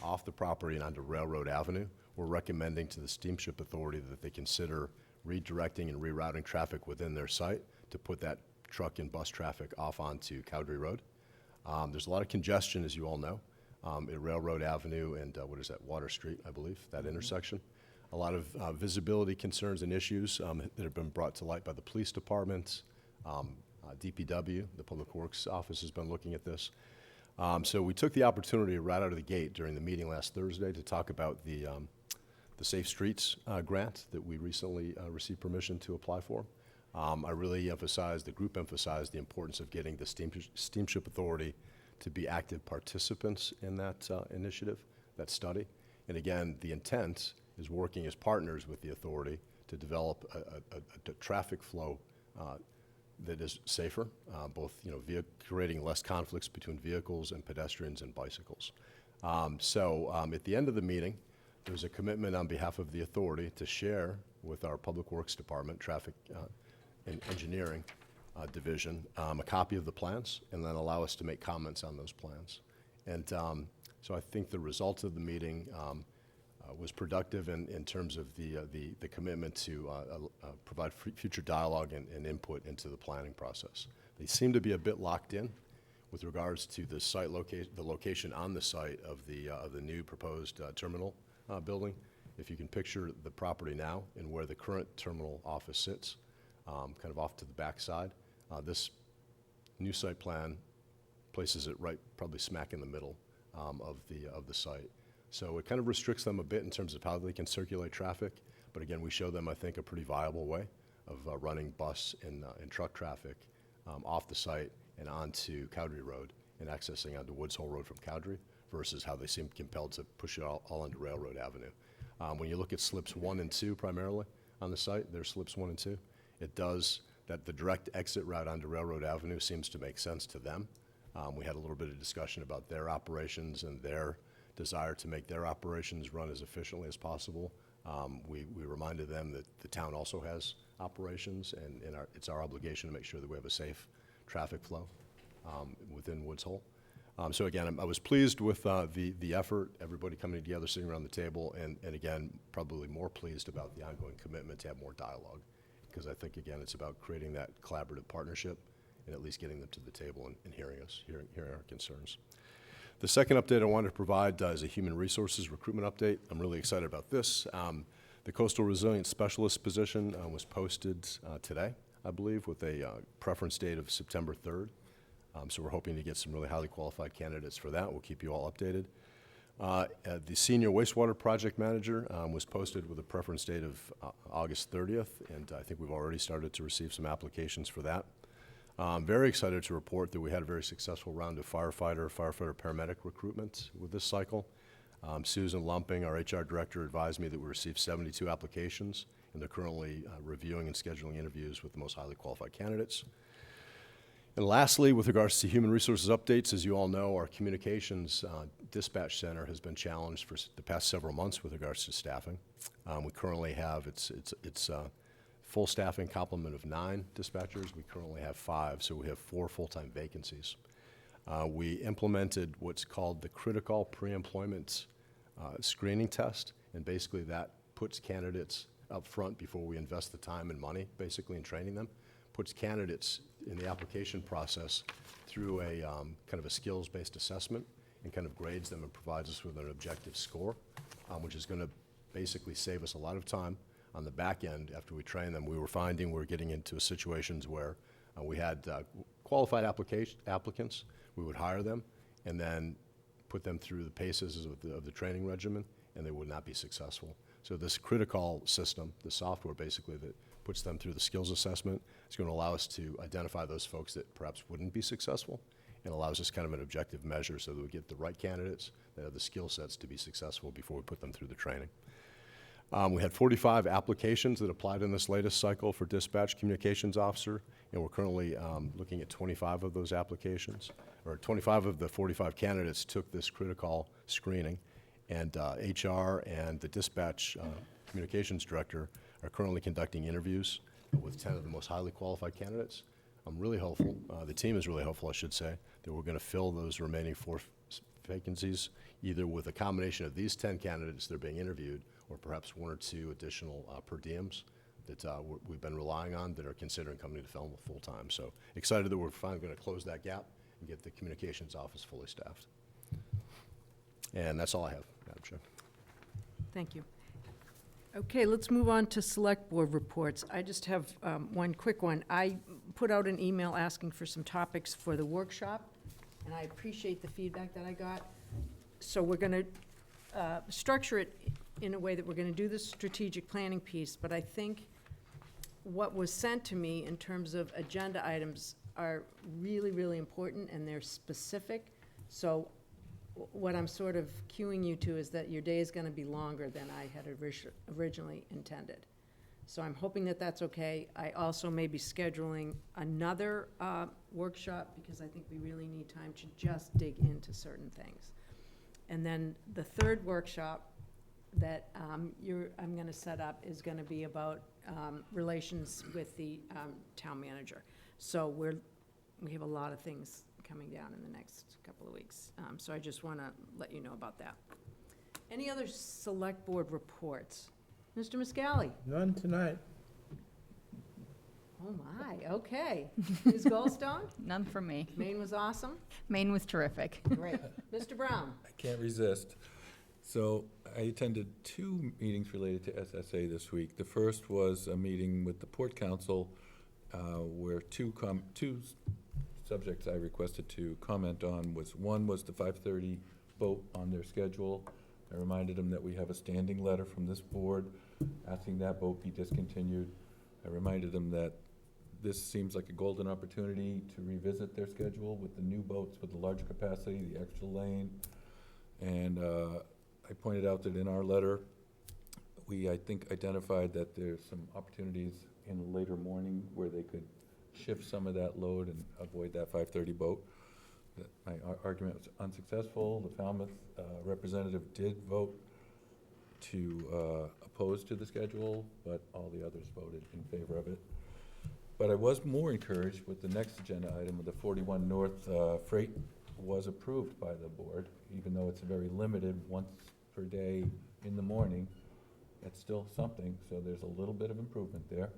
off the property and onto Railroad Avenue. We're recommending to the Steamship Authority that they consider redirecting and rerouting traffic within their site to put that truck and bus traffic off onto Cowdrey Road. There's a lot of congestion, as you all know, at Railroad Avenue and Water Street, I believe, that intersection. A lot of visibility concerns and issues that have been brought to light by the police department. DPW, the Public Works Office, has been looking at this. So we took the opportunity right out of the gate during the meeting last Thursday to talk about the Safe Streets grant that we recently received permission to apply for. I really emphasized, the group emphasized the importance of getting the Steamship Authority to be active participants in that initiative, that study. And again, the intent is working as partners with the authority to develop a traffic flow that is safer, both creating less conflicts between vehicles and pedestrians and bicycles. At the end of the meeting, there was a commitment on behalf of the authority to share with our Public Works Department, Traffic and Engineering Division, a copy of the plans and then allow us to make comments on those plans. And so I think the result of the meeting was productive in terms of the commitment to provide future dialogue and input into the planning process. They seem to be a bit locked in with regards to the site the location on the site of the new proposed terminal building. If you can picture the property now and where the current terminal office sits, kind of off to the back side, this new site plan places it right, probably smack in the middle of the site. So it kind of restricts them a bit in terms of how they can circulate traffic. But again, we show them, I think, a pretty viable way of running bus and truck traffic off the site and onto Cowdrey Road and accessing onto Woods Hole Road from Cowdrey versus how they seem compelled to push it all onto Railroad Avenue. When you look at slips 1 and 2 primarily on the site, there's slips 1 and 2. It does that the direct exit route onto Railroad Avenue seems to make sense to them. We had a little bit of discussion about their operations and their desire to make their operations run as efficiently as possible. We reminded them that the town also has operations, and it's our obligation to make sure that we have a safe traffic flow within Woods Hole. So again, I was pleased with the effort, everybody coming together, sitting around the table, and again, probably more pleased about the ongoing commitment to have more dialogue, because I think, again, it's about creating that collaborative partnership and at least getting them to the table and hearing our concerns. The second update I wanted to provide is a human resources recruitment update. I'm really excited about this. The Coastal Resilience Specialist position was posted today, I believe, with a preference date of September 3rd. So we're hoping to get some really highly qualified candidates for that. We'll keep you all updated. The Senior Wastewater Project Manager was posted with a preference date of August 30th, and I think we've already started to receive some applications for that. I'm very excited to report that we had a very successful round of firefighter-paramedic recruitment with this cycle. Susan Lumping, our HR director, advised me that we received 72 applications, and they're currently reviewing and scheduling interviews with the most highly qualified candidates. And lastly, with regards to human resources updates, as you all know, our communications dispatch center has been challenged for the past several months with regards to staffing. We currently have, it's full staffing complement of 9 dispatchers. We currently have 5, so we have 4 full-time vacancies. We implemented what's called the critical pre-employment screening test, and basically that puts candidates up front before we invest the time and money, basically in training them, puts candidates in the application process through a kind of a skills-based assessment and kind of grades them and provides us with an objective score, which is going to basically save us a lot of time on the back end. After we train them, we were finding we were getting into situations where we had qualified applicants. We would hire them and then put them through the paces of the training regimen, and they would not be successful. So this critical system, the software basically that puts them through the skills assessment, is going to allow us to identify those folks that perhaps wouldn't be successful, and allows us kind of an objective measure so that we get the right candidates that have the skill sets to be successful before we put them through the training. We had 45 applications that applied in this latest cycle for dispatch communications officer, and we're currently looking at 25 of those applications, or 25 of the 45 candidates took this critical screening, and HR and the dispatch communications director are currently conducting interviews with 10 of the most highly qualified candidates. I'm really hopeful, the team is really hopeful, I should say, that we're going to fill those remaining 4 vacancies either with a combination of these 10 candidates that are being interviewed, or perhaps 1 or 2 additional per diems that we've been relying on that are considering coming to Falmouth full-time. So excited that we're finally going to close that gap and get the communications office fully staffed. And that's all I have, Madam Chair. Thank you. Okay, let's move on to select board reports. I just have one quick one. I put out an email asking for some topics for the workshop, and I appreciate the feedback that I got. So we're going to structure it in a way that we're going to do the strategic planning piece, but I think what was sent to me in terms of agenda items are really, really important, and they're specific. So what I'm sort of cueing you to is that your day is going to be longer than I had originally intended. So I'm hoping that that's okay. I also may be scheduling another workshop because I think we really need time to just dig into certain things. And then the third workshop that I'm going to set up is going to be about relations with the town manager. So we have a lot of things coming down in the next couple of weeks. So I just want to let you know about that. Any other select board reports? Mr. Muscali? None tonight. Oh my, okay. Ms. Goldstone? None from me. Maine was awesome? Maine was terrific. Great. Mr. Brown? I can't resist. So I attended 2 meetings related to SSA this week. The first was a meeting with the Port Council where two subjects I requested to comment on one was the 5:30 vote on their schedule. I reminded them that we have a standing letter from this board asking that vote be discontinued. I reminded them that this seems like a golden opportunity to revisit their schedule with the new boats with the larger capacity, the extra lane. And I pointed out that in our letter, we, I think, identified that there's some opportunities in the later morning where they could shift some of that load and avoid that 5:30 boat. My argument was unsuccessful. The Falmouth representative did vote to oppose to the schedule, but all the others voted in favor of it. But I was more encouraged with the next agenda item of the 41 North freight was approved by the board, even though it's very limited, once per day in the morning. It's still something, so there's a little bit of improvement there.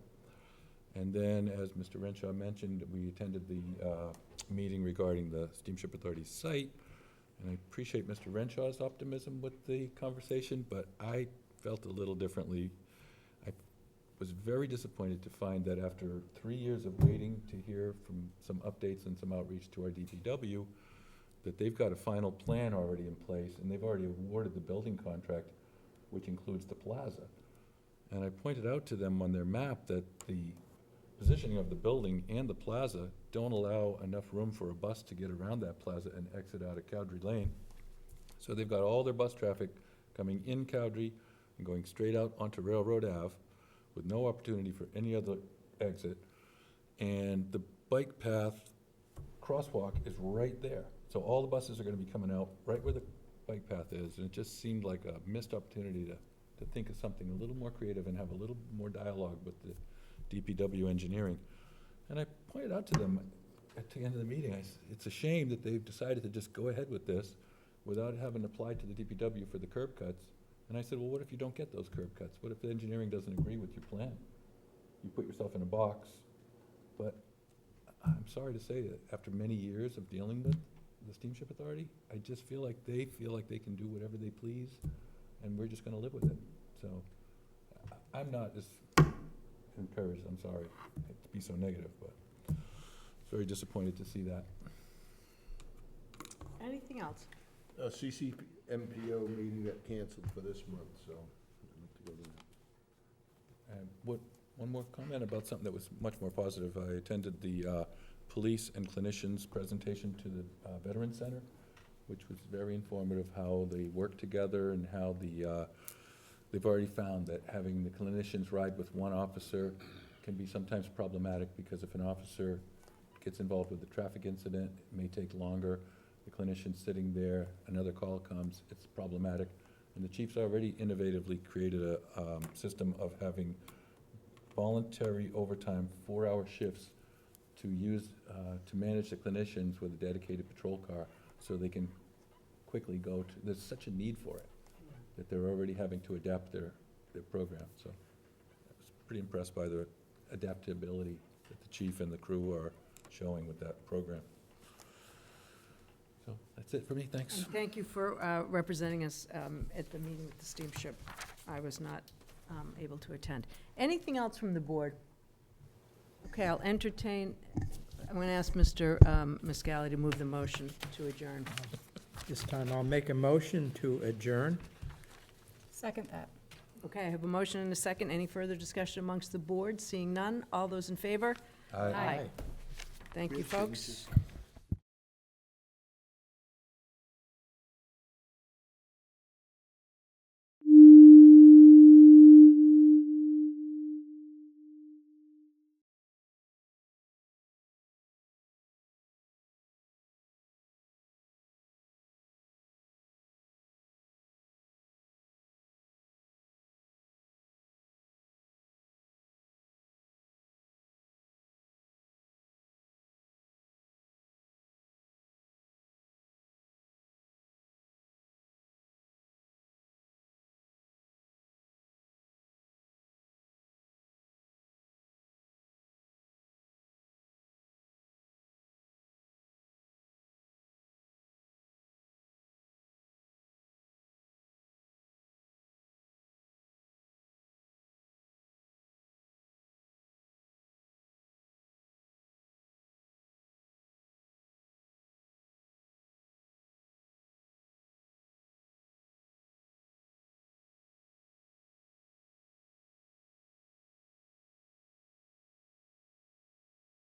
And then, as Mr. Renshaw mentioned, we attended the meeting regarding the Steamship Authority site, and I appreciate Mr. Renshaw's optimism with the conversation, but I felt a little differently. I was very disappointed to find that after 3 years of waiting to hear from some updates and some outreach to our DPW, that they've got a final plan already in place, and they've already awarded the building contract, which includes the plaza. And I pointed out to them on their map that the positioning of the building and the plaza don't allow enough room for a bus to get around that plaza and exit out of Cowdrey Lane. So they've got all their bus traffic coming in Cowdrey and going straight out onto Railroad Ave with no opportunity for any other exit. And the bike path crosswalk is right there. So all the buses are gonna be coming out right where the bike path is, and it just seemed like a missed opportunity to think of something a little more creative and have a little more dialogue with the DPW engineering. And I pointed out to them at the end of the meeting, it's a shame that they've decided to just go ahead with this without having applied to the DPW for the curb cuts. And I said, well, what if you don't get those curb cuts? What if the engineering doesn't agree with your plan? You put yourself in a box. But I'm sorry to say that after many years of dealing with the Steamship Authority, I just feel like they can do whatever they please, and we're just gonna live with it. So I'm not as encouraged, I'm sorry to be so negative, but very disappointed to see that. Anything else? CCMPO meeting got canceled for this month, so I'd like to go to that. And one more comment about something that was much more positive. I attended the police and clinicians presentation to the Veteran Center, which was very informative, how they work together and how they've already found that having the clinicians ride with one officer can be sometimes problematic, because if an officer gets involved with a traffic incident, it may take longer. The clinician sitting there, another call comes, it's problematic. And the chief's already innovatively created a system of having voluntary overtime, 4-hour shifts to use, to manage the clinicians with a dedicated patrol car, so they can quickly go to, there's such a need for it, that they're already having to adapt their program. So I was pretty impressed by the adaptability that the chief and the crew are showing with that program. So that's it for me, thanks. And thank you for representing us at the meeting with the steamship. I was not able to attend. Anything else from the board? Okay, I'll entertain, I'm going to ask Mr. Muscally to move the motion to adjourn. This time I'll make a motion to adjourn. Second that. Okay, I have a motion and a second. Any further discussion amongst the board? Seeing none, all those in favor? Aye. Thank you, folks.